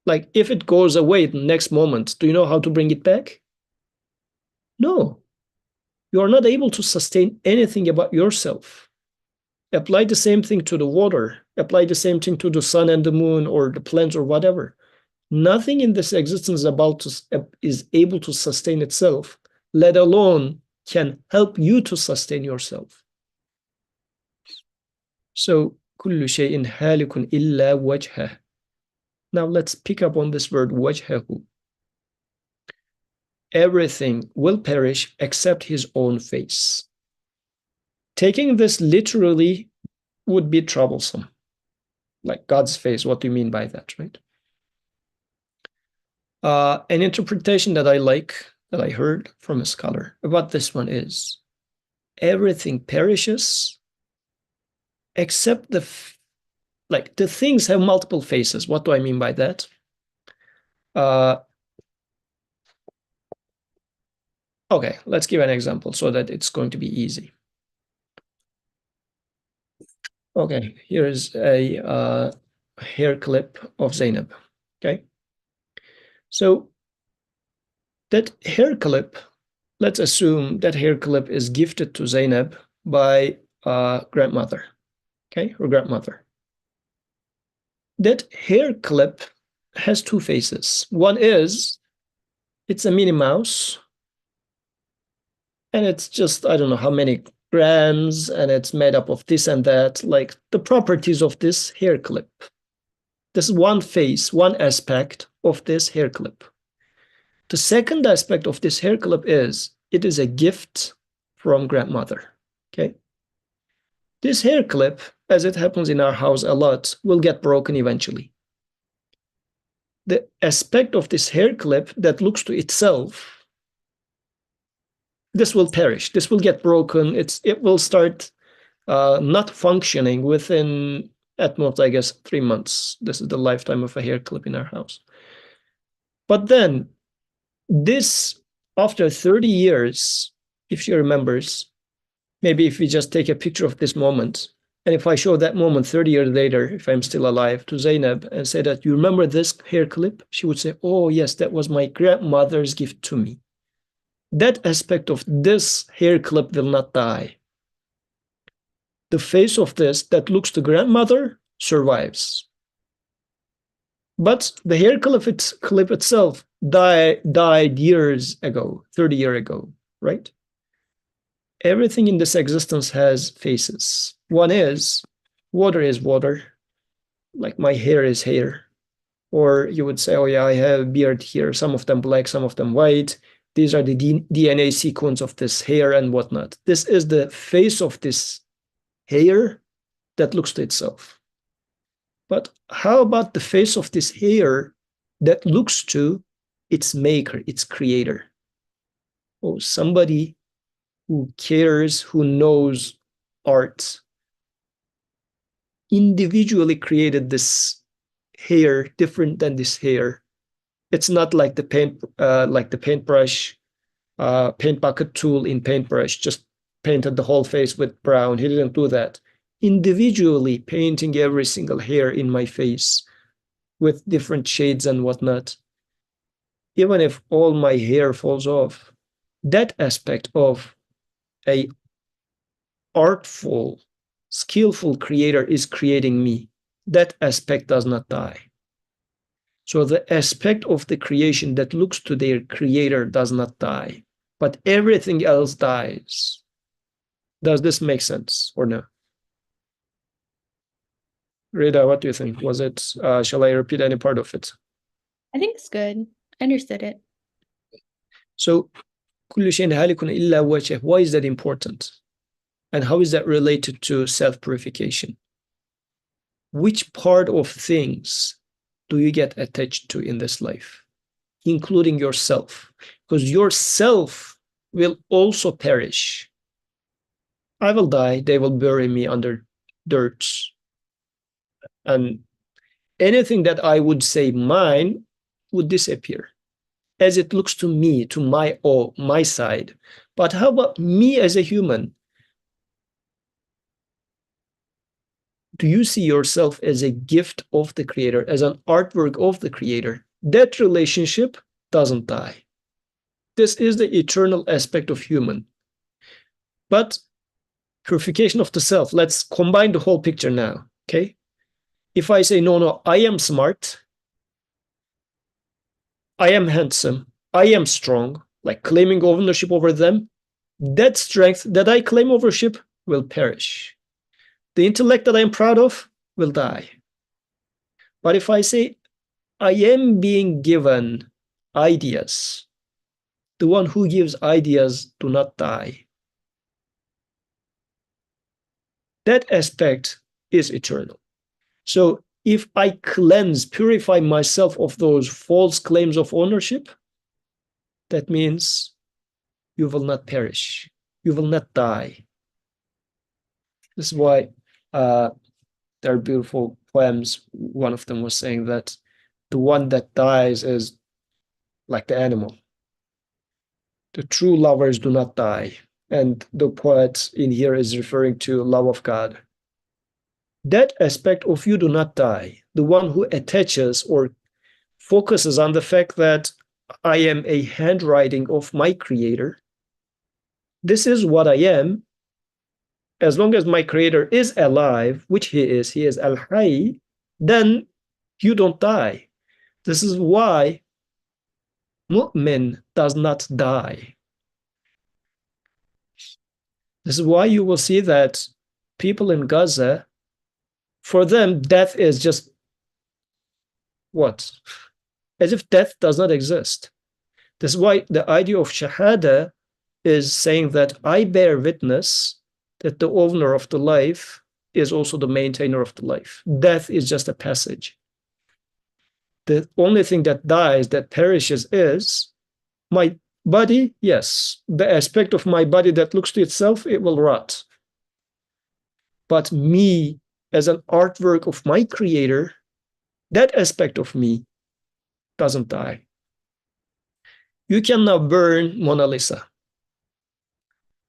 like, if it goes away the next moment, do you know how to bring it back? No. You are not able to sustain anything about yourself. Apply the same thing to the water. Apply the same thing to the sun and the moon or the plants or whatever. Nothing in this existence is able to sustain itself, let alone can help you to sustain yourself. So, كل شيء هالك إلا وجهه. Now let's pick up on this word وجهه. Everything will perish except his own face. Taking this literally would be troublesome. Like God's face, what do you mean by that, right? An interpretation that I like, that I heard from a scholar about this one is, everything perishes except the things have multiple faces. What do I mean by that? Okay, let's give an example so that it's going to be easy. Okay, here is a hair clip of Zainab. Okay, so that hair clip, let's assume that hair clip is gifted to Zainab by grandmother. Okay, her grandmother. That hair clip has two faces. One is, it's a Minnie Mouse, and it's just, I don't know how many grams, and it's made up of this and that, like the properties of this hair clip. This is one face, one aspect of this hair clip. The second aspect of this hair clip is, it is a gift from grandmother. Okay. This hair clip, as it happens in our house a lot, will get broken eventually. The aspect of this hair clip that looks to itself, this will perish. This will get broken. It will start not functioning within, at most, I guess, 3 months. This is the lifetime of a hair clip in our house. But then this, after 30 years, if she remembers, maybe if we just take a picture of this moment, and if I show that moment 30 years later, if I'm still alive, to Zainab and say that, you remember this hair clip? She would say, oh yes, that was my grandmother's gift to me. That aspect of this hair clip will not die. The face of this that looks to grandmother survives. But the hair clip itself died years ago, 30 years ago, right? Everything in this existence has faces. One is water, like my hair is hair. Or you would say, oh yeah, I have a beard here, some of them black, some of them white. These are the DNA sequence of this hair and whatnot. This is the face of this hair that looks to itself. But how about the face of this hair that looks to its maker, its creator? Oh, somebody who cares, who knows art, individually created this hair different than this hair. It's not like the paintbrush, paint bucket tool in paintbrush, just painted the whole face with brown. He didn't do that. Individually painting every single hair in my face with different shades and whatnot. Even if all my hair falls off, that aspect of a artful, skillful creator is creating me. That aspect does not die. So the aspect of the creation that looks to their creator does not die, but everything else dies. Does this make sense or no? Rita, what do you think? Was it, shall I repeat any part of it? I think it's good. I understood it. So, كل شيء هالك إلا وجهه. Why is that important? And how is that related to self-purification? Which part of things do you get attached to in this life, including yourself? Because yourself will also perish. I will die, they will bury me under dirt. And anything that I would say mine would disappear as it looks to me, to my side. But how about me as a human? Do you see yourself as a gift of the Creator, as an artwork of the Creator? That relationship doesn't die. This is the eternal aspect of human. But purification of the self, let's combine the whole picture now, okay? If I say, no, I am smart, I am handsome, I am strong, like claiming ownership over them, that strength that I claim ownership will perish. The intellect that I am proud of will die. But if I say, I am being given ideas, the one who gives ideas do not die. That aspect is eternal. So if I cleanse, purify myself of those false claims of ownership, that means you will not perish. You will not die. This is why there are beautiful poems. One of them was saying that the one that dies is like the animal. The true lovers do not die. And the poet in here is referring to love of God. That aspect of you do not die. The one who attaches or focuses on the fact that I am a handwriting of my Creator. This is what I am. As long as my Creator is alive, which he is Al-Hayy, then you don't die. This is why Mu'min does not die. This is why you will see that people in Gaza, for them, death is just what? As if death does not exist. This is why the idea of Shahada is saying that I bear witness that the owner of the life is also the maintainer of the life. Death is just a passage. The only thing that dies, that perishes, is my body. Yes, the aspect of my body that looks to itself, it will rot. But me as an artwork of my Creator, that aspect of me doesn't die. You can now burn Mona Lisa.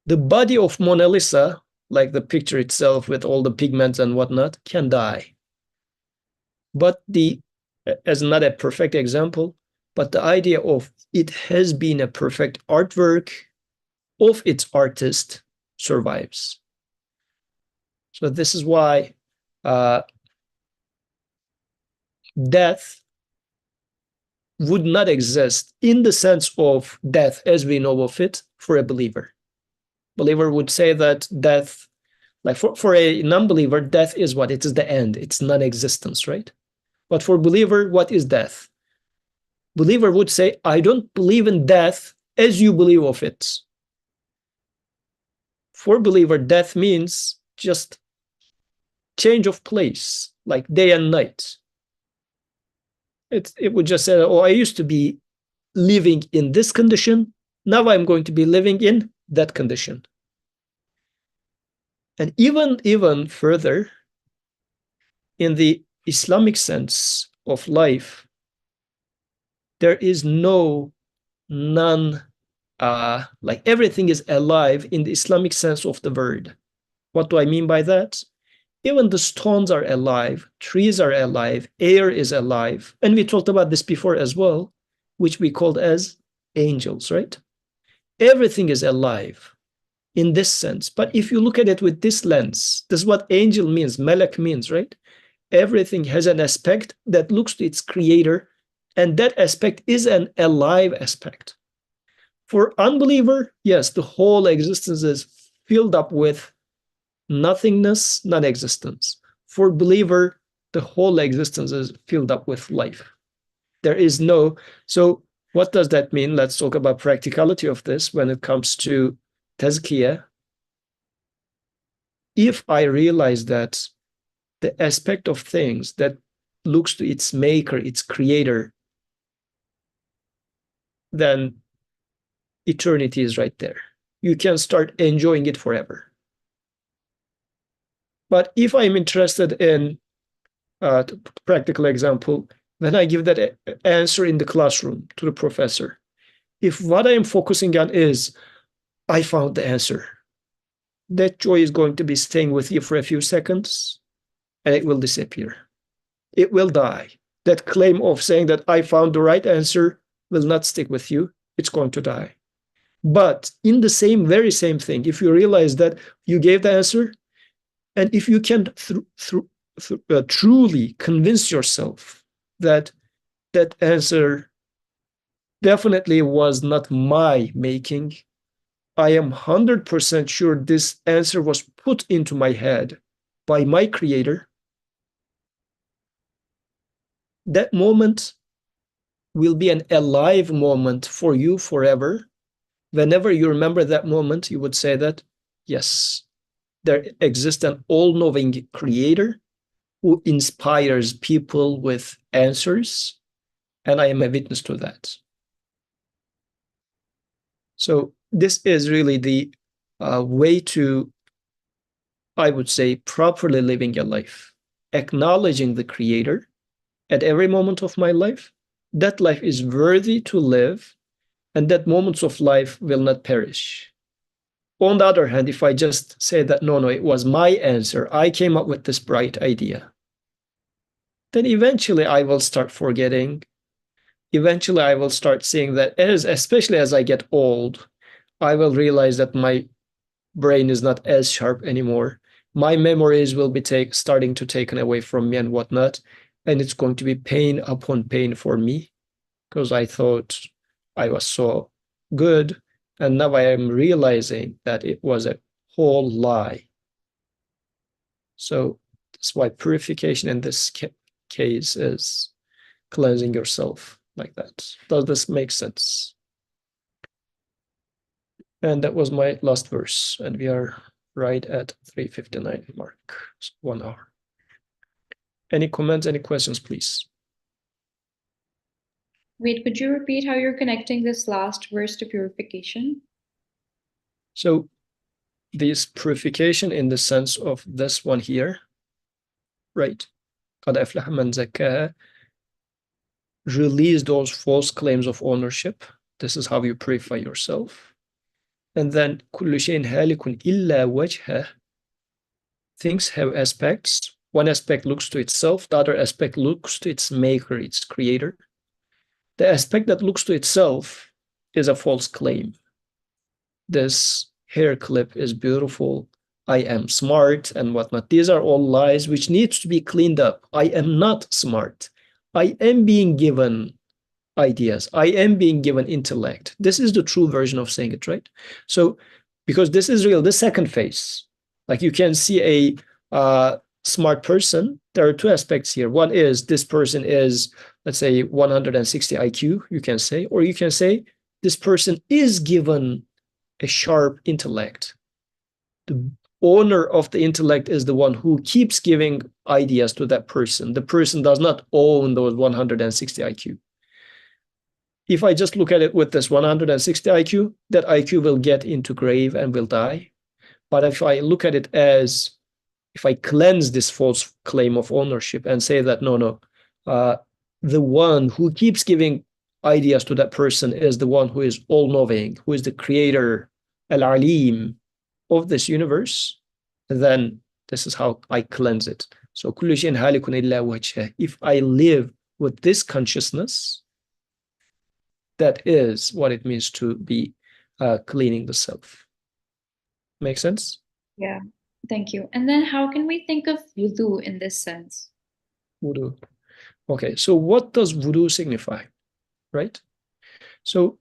The body of Mona Lisa, like the picture itself with all the pigments and whatnot, can die. But as not a perfect example, but the idea of it has been a perfect artwork of its artist survives. So this is why death would not exist in the sense of death as we know of it for a believer. Believer would say that death, like for a non-believer, death is what? It is the end. It's non-existence, right? But for believer, what is death? Believer would say, I don't believe in death as you believe of it. For believer, death means just change of place, like day and night. It would just say, oh, I used to be living in this condition. Now I'm going to be living in that condition. And even further, in the Islamic sense of life, there is no like everything is alive in the Islamic sense of the word. What do I mean by that? Even the stones are alive, trees are alive, air is alive. And we talked about this before as well, which we called as angels, right? Everything is alive in this sense. But if you look at it with this lens, this is what angel means, malak means, right? Everything has an aspect that looks to its Creator, and that aspect is an alive aspect. For unbeliever, yes, the whole existence is filled up with nothingness, non-existence. For believer, the whole existence is filled up with life. There is no, so what does that mean? Let's talk about practicality of this when it comes to tazkiyah. If I realize that the aspect of things that looks to its maker, its creator, then eternity is right there. You can start enjoying it forever. But if I'm interested in practical example, when I give that answer in the classroom to the professor, if what I am focusing on is I found the answer, that joy is going to be staying with you for a few seconds and it will disappear. It will die. That claim of saying that I found the right answer will not stick with you. It's going to die. But in the very same thing, if you realize that you gave the answer, and if you can truly convince yourself that that answer definitely was not my making, I am 100% sure this answer was put into my head by my creator, that moment will be an alive moment for you forever. Whenever you remember that moment, you would say that, yes, there exists an all-knowing creator who inspires people with answers, and I am a witness to that. So this is really the way to, I would say, properly living a life, acknowledging the creator at every moment of my life. That life is worthy to live, and that moments of life will not perish. On the other hand, if I just say that, no, it was my answer, I came up with this bright idea, then eventually I will start forgetting. Eventually I will start seeing that, especially as I get old, I will realize that my brain is not as sharp anymore. My memories will be starting to taken away from me and whatnot. And it's going to be pain upon pain for me because I thought I was so good. And now I am realizing that it was a whole lie. So that's why purification in this case is cleansing yourself like that. Does this make sense? And that was my last verse. And we are right at 3:59 mark, so 1 hour. Any comments, any questions, please? Wait, could you repeat how you're connecting this last verse to purification? So this purification in the sense of this one here, right? قَدْ أَفْلَحَ مَنْ زَكَّاهَا. Release those false claims of ownership. This is how you purify yourself. And then كُلُّ شَيْءٍ هَالِكٌ إِلَّا وَجْهَهُ. Things have aspects. One aspect looks to itself, the other aspect looks to its maker, its creator. The aspect that looks to itself is a false claim. This hair clip is beautiful. I am smart and whatnot. These are all lies which needs to be cleaned up. I am not smart. I am being given ideas. I am being given intellect. This is the true version of saying it, right? So, because this is real, the second phase. Like you can see a smart person. There are two aspects here. One is this person is, let's say, 160 IQ, you can say, or you can say this person is given a sharp intellect. The owner of the intellect is the one who keeps giving ideas to that person. The person does not own those 160 IQ. If I just look at it with this 160 IQ, that IQ will get into grave and will die. But if I look at it as, if I cleanse this false claim of ownership and say that, no, the one who keeps giving ideas to that person is the one who is all-knowing, who is the creator, al-alim, of this universe, then this is how I cleanse it. So كُلُّ شَيْءٍ هَالِكٌ إِلَّا وَجْهَهُ. If I live with this consciousness, that is what it means to be cleaning the self. Make sense? Yeah, thank you. And then how can we think of wudu in this sense? Wudu. Okay, so what does wudu signify, right? So,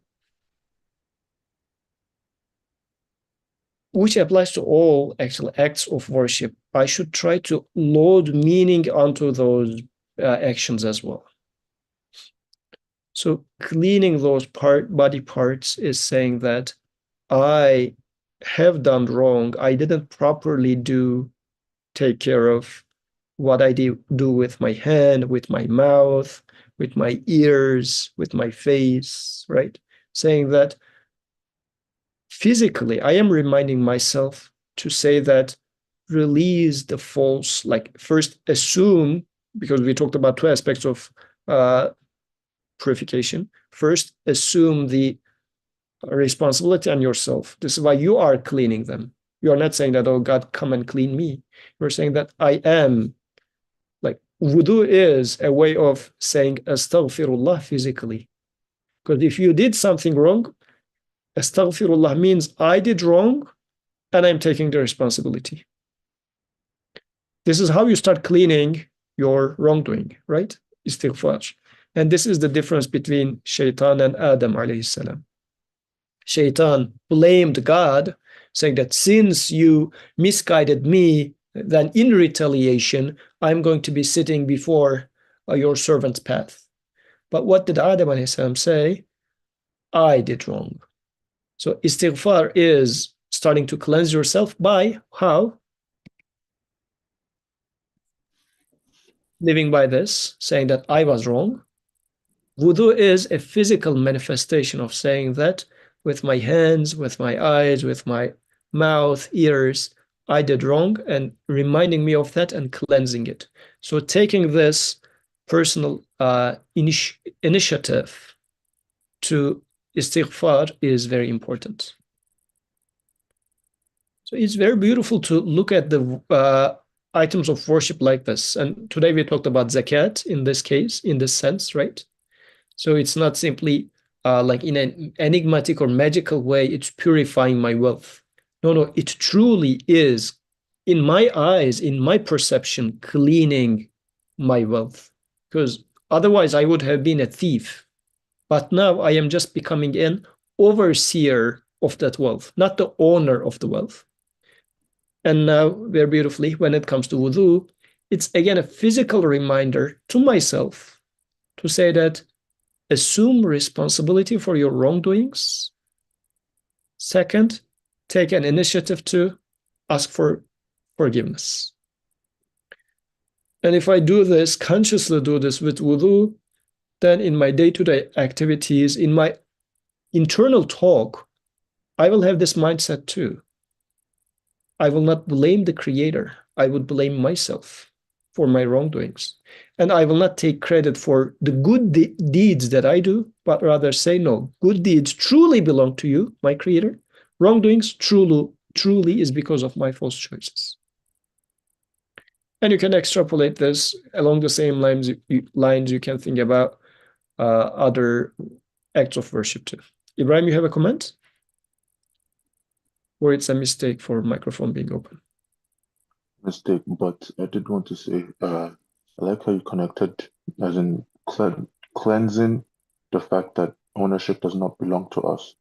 which applies to all actual acts of worship. I should try to load meaning onto those actions as well. So cleaning those body parts is saying that I have done wrong. I didn't properly take care of what I do with my hand, with my mouth, with my ears, with my face, right? Saying that physically, I am reminding myself to say that release the false, like first assume, because we talked about two aspects of purification. First, assume the responsibility on yourself. This is why you are cleaning them. You are not saying that, oh God, come and clean me. You're saying that I am, like wudu is a way of saying astaghfirullah physically. Because if you did something wrong, astaghfirullah means I did wrong and I'm taking the responsibility. This is how you start cleaning your wrongdoing, right? Istighfar. And this is the difference between Shaitan and Adam alayhi salam. Shaitan blamed God, saying that since you misguided me, then in retaliation, I'm going to be sitting before your servant's path. But what did Adam alayhi salam say? I did wrong. So istighfar is starting to cleanse yourself by how? Living by this, saying that I was wrong. Wudu is a physical manifestation of saying that with my hands, with my eyes, with my mouth, ears, I did wrong, and reminding me of that and cleansing it. So taking this personal initiative to istighfar is very important. So it's very beautiful to look at the items of worship like this. And today we talked about zakat in this case, in this sense, right? So it's not simply like in an enigmatic or magical way, it's purifying my wealth. No, it truly is, in my eyes, in my perception, cleaning my wealth. Because otherwise I would have been a thief. But now I am just becoming an overseer of that wealth, not the owner of the wealth. And now, very beautifully, when it comes to wudu, it's again a physical reminder to myself to say that assume responsibility for your wrongdoings. Second, take an initiative to ask for forgiveness. And if I do this, consciously do this with wudu, then in my day-to-day activities, in my internal talk, I will have this mindset too. I will not blame the creator. I would blame myself for my wrongdoings. And I will not take credit for the good deeds that I do, but rather say, no, good deeds truly belong to you, my creator. Wrongdoings truly is because of my false choices. And you can extrapolate this along the same lines you can think about other acts of worship too. Ibrahim, you have a comment? Or it's a mistake for microphone being open? Mistake, but I did want to say, I like how you connected, as in cleansing the fact that ownership does not belong to us,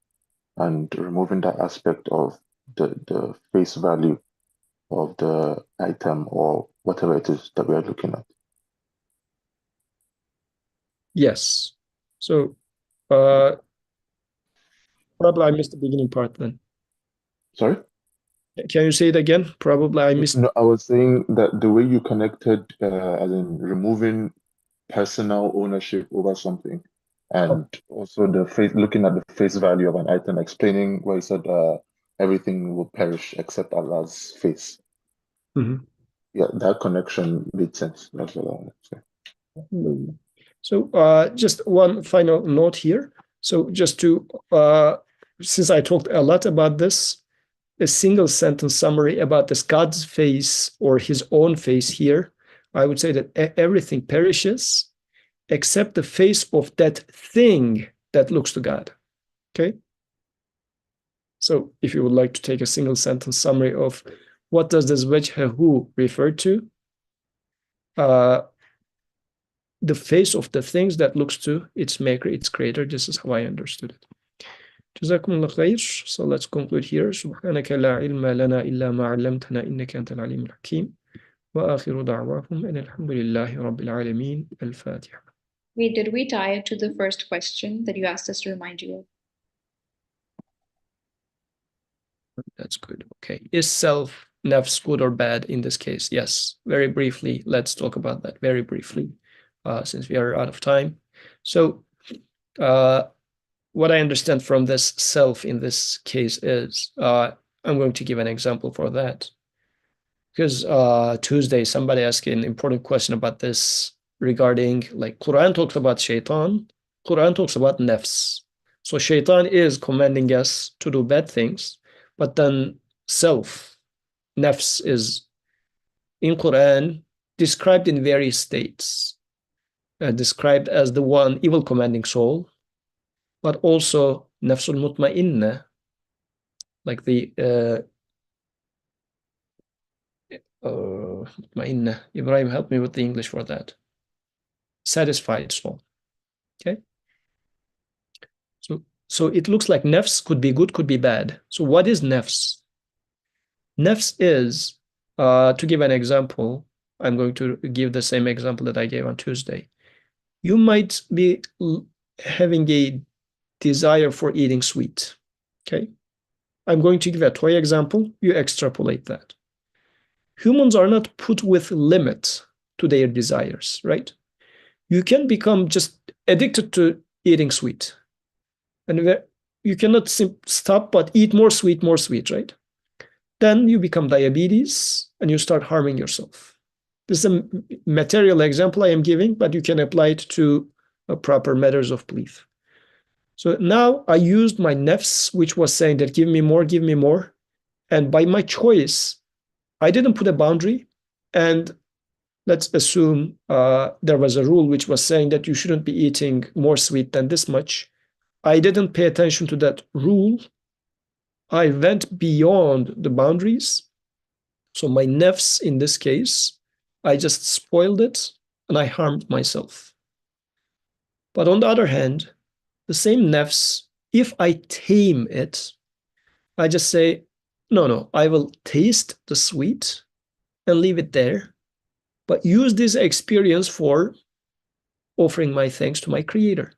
and removing that aspect of the face value of the item or whatever it is that we are looking at. Yes. So probably I missed the beginning part then. Sorry? Can you say it again? Probably I missed. No, I was saying that the way you connected, as in removing personal ownership over something, and also the face, looking at the face value of an item, explaining where you said everything will perish except Allah's face. Mhm. Yeah, that connection made sense. That's what I wanted to say. So just one final note here. So just to, since I talked a lot about this, a single sentence summary about this God's face or his own face here, I would say that everything perishes except the face of that thing that looks to God. Okay? So if you would like to take a single sentence summary of what does this wajhahu refer to? The face of the things that looks to its maker, its creator. This is how I understood it. جزاكم الله خير. So let's conclude here. سبحانك لا علم لنا إلا ما علمتنا إنك أنت العليم الحكيم. وآخر دعواهم أن الحمد لله رب العالمين. الفاتحة. Wait, did we tie it to the first question that you asked us to remind you of? That's good. Okay. Is self nafs good or bad in this case? Yes, very briefly. Let's talk about that very briefly, since we are out of time. So, what I understand from this self in this case is, I'm going to give an example for that. Because Tuesday, somebody asked an important question about this regarding, like, Quran talks about shaitan, Quran talks about nafs. So shaitan is commanding us to do bad things, but then self, nafs, is in Quran described in various states, described as the one evil commanding soul, but also nafsul mutma'inna, like the mutma'inna. Ibrahim, help me with the English for that. Satisfied soul. Okay. So it looks like nafs could be good, could be bad. So what is nafs? Nafs is, to give an example, I'm going to give the same example that I gave on Tuesday. You might be having a desire for eating sweet. Okay. I'm going to give a toy example. You extrapolate that. Humans are not put with limits to their desires, right? You can become just addicted to eating sweet. And you cannot stop but eat more sweet, right? Then you become diabetes and you start harming yourself. This is a material example I am giving, but you can apply it to proper matters of belief. So now I used my nafs, which was saying that give me more, give me more. And by my choice, I didn't put a boundary. And let's assume there was a rule which was saying that you shouldn't be eating more sweet than this much. I didn't pay attention to that rule. I went beyond the boundaries. So my nafs in this case, I just spoiled it and I harmed myself. But on the other hand, the same nafs, if I tame it, I just say, no, I will taste the sweet and leave it there, but use this experience for offering my thanks to my creator.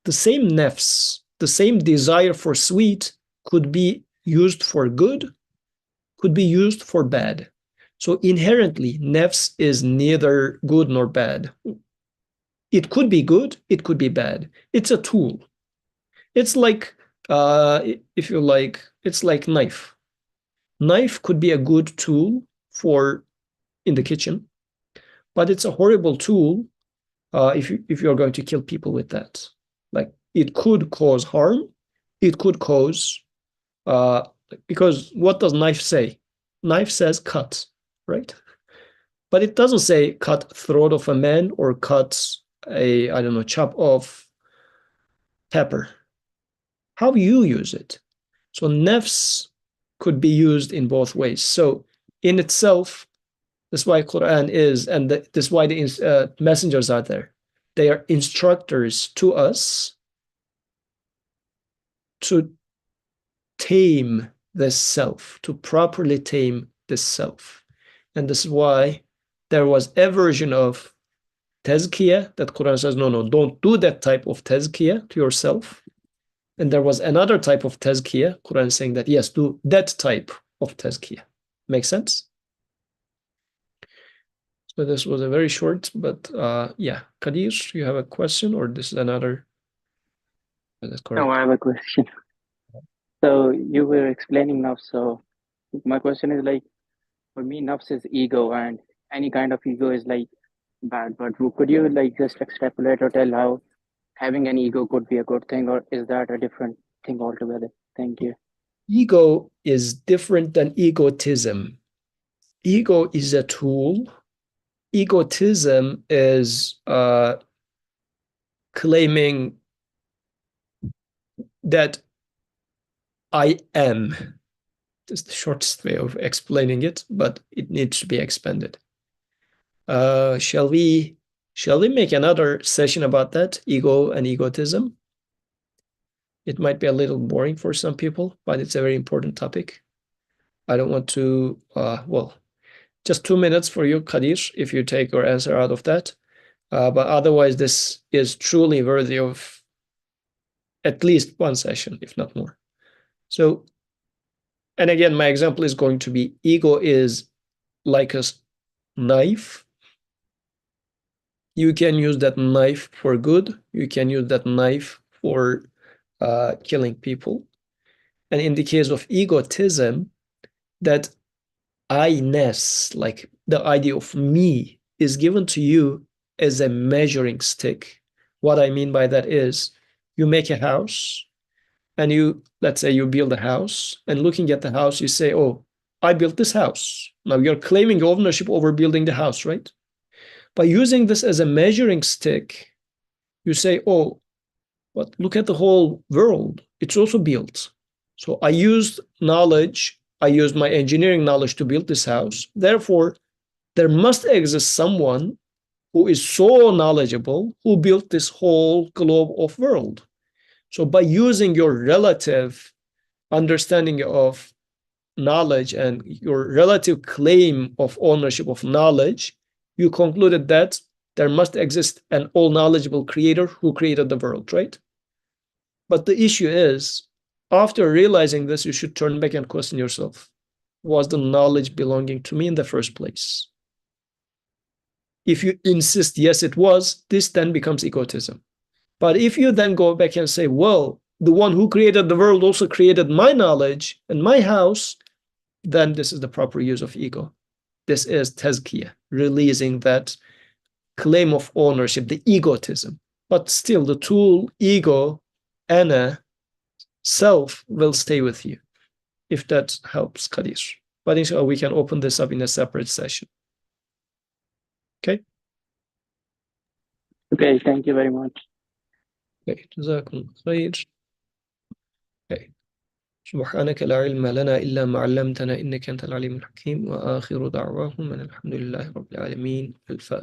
The same nafs, the same desire for sweet could be used for good, could be used for bad. So inherently, nafs is neither good nor bad. It could be good, it could be bad. It's a tool. It's like, if you like, it's like knife. Knife could be a good tool for in the kitchen, but it's a horrible tool if you're going to kill people with that. Like, it could cause harm. It could cause, because what does knife say? Knife says cut, right? But it doesn't say cut throat of a man or cut a, I don't know, chop off pepper. How you use it. So nafs could be used in both ways. So in itself, that's why Quran is, and that's why the messengers are there. They are instructors to us to tame this self, to properly tame this self. And this is why there was a version of tazkiyah that Quran says, no, don't do that type of tazkiyah to yourself. And there was another type of tazkiyah, Quran saying that, yes, do that type of tazkiyah. Make sense? So this was a very short, but yeah. Kadir, you have a question, or this is another? That's correct. No, I have a question. So you were explaining nafs. So my question is like, for me, nafs is ego, and any kind of ego is like bad. But could you like just extrapolate or tell how having an ego could be a good thing, or is that a different thing altogether? Thank you. Ego is different than egotism. Ego is a tool. Egotism is claiming that I am. That's the shortest way of explaining it, but it needs to be expanded. Shall we make another session about that, ego and egotism? It might be a little boring for some people, but it's a very important topic. I don't want to, well, just 2 minutes for you, Kadir, if you take your answer out of that. But otherwise, this is truly worthy of at least one session, if not more. So And again, my example is going to be ego is like a knife. You can use that knife for good. You can use that knife for killing people. And in the case of egotism, that I-ness, like the idea of me, is given to you as a measuring stick. What I mean by that is you make a house and you, let's say you build a house, and looking at the house, you say, oh, I built this house. Now you're claiming ownership over building the house, right? By using this as a measuring stick, you say, oh, but look at the whole world. It's also built. So I used knowledge, I used my engineering knowledge to build this house. Therefore, there must exist someone who is so knowledgeable who built this whole globe of world. So by using your relative understanding of knowledge and your relative claim of ownership of knowledge, you concluded that there must exist an all-knowledgeable creator who created the world, right? But the issue is, after realizing this, you should turn back and question yourself. Was the knowledge belonging to me in the first place? If you insist, yes, it was, this then becomes egotism. But if you then go back and say, well, the one who created the world also created my knowledge and my house, then this is the proper use of ego. This is tazkiyah, releasing that claim of ownership, the egotism. But still, the tool, ego, ana, self, will stay with you, if that helps, Kadir. But inshallah, we can open this up in a separate session. Okay? Okay, thank you very much. Okay, جزاكم خير. Okay. سبحانك لا علم لنا إلا ما علمتنا إنك أنت العليم الحكيم وآخر دعواهم أن الحمد لله رب العالمين. الفاتحة.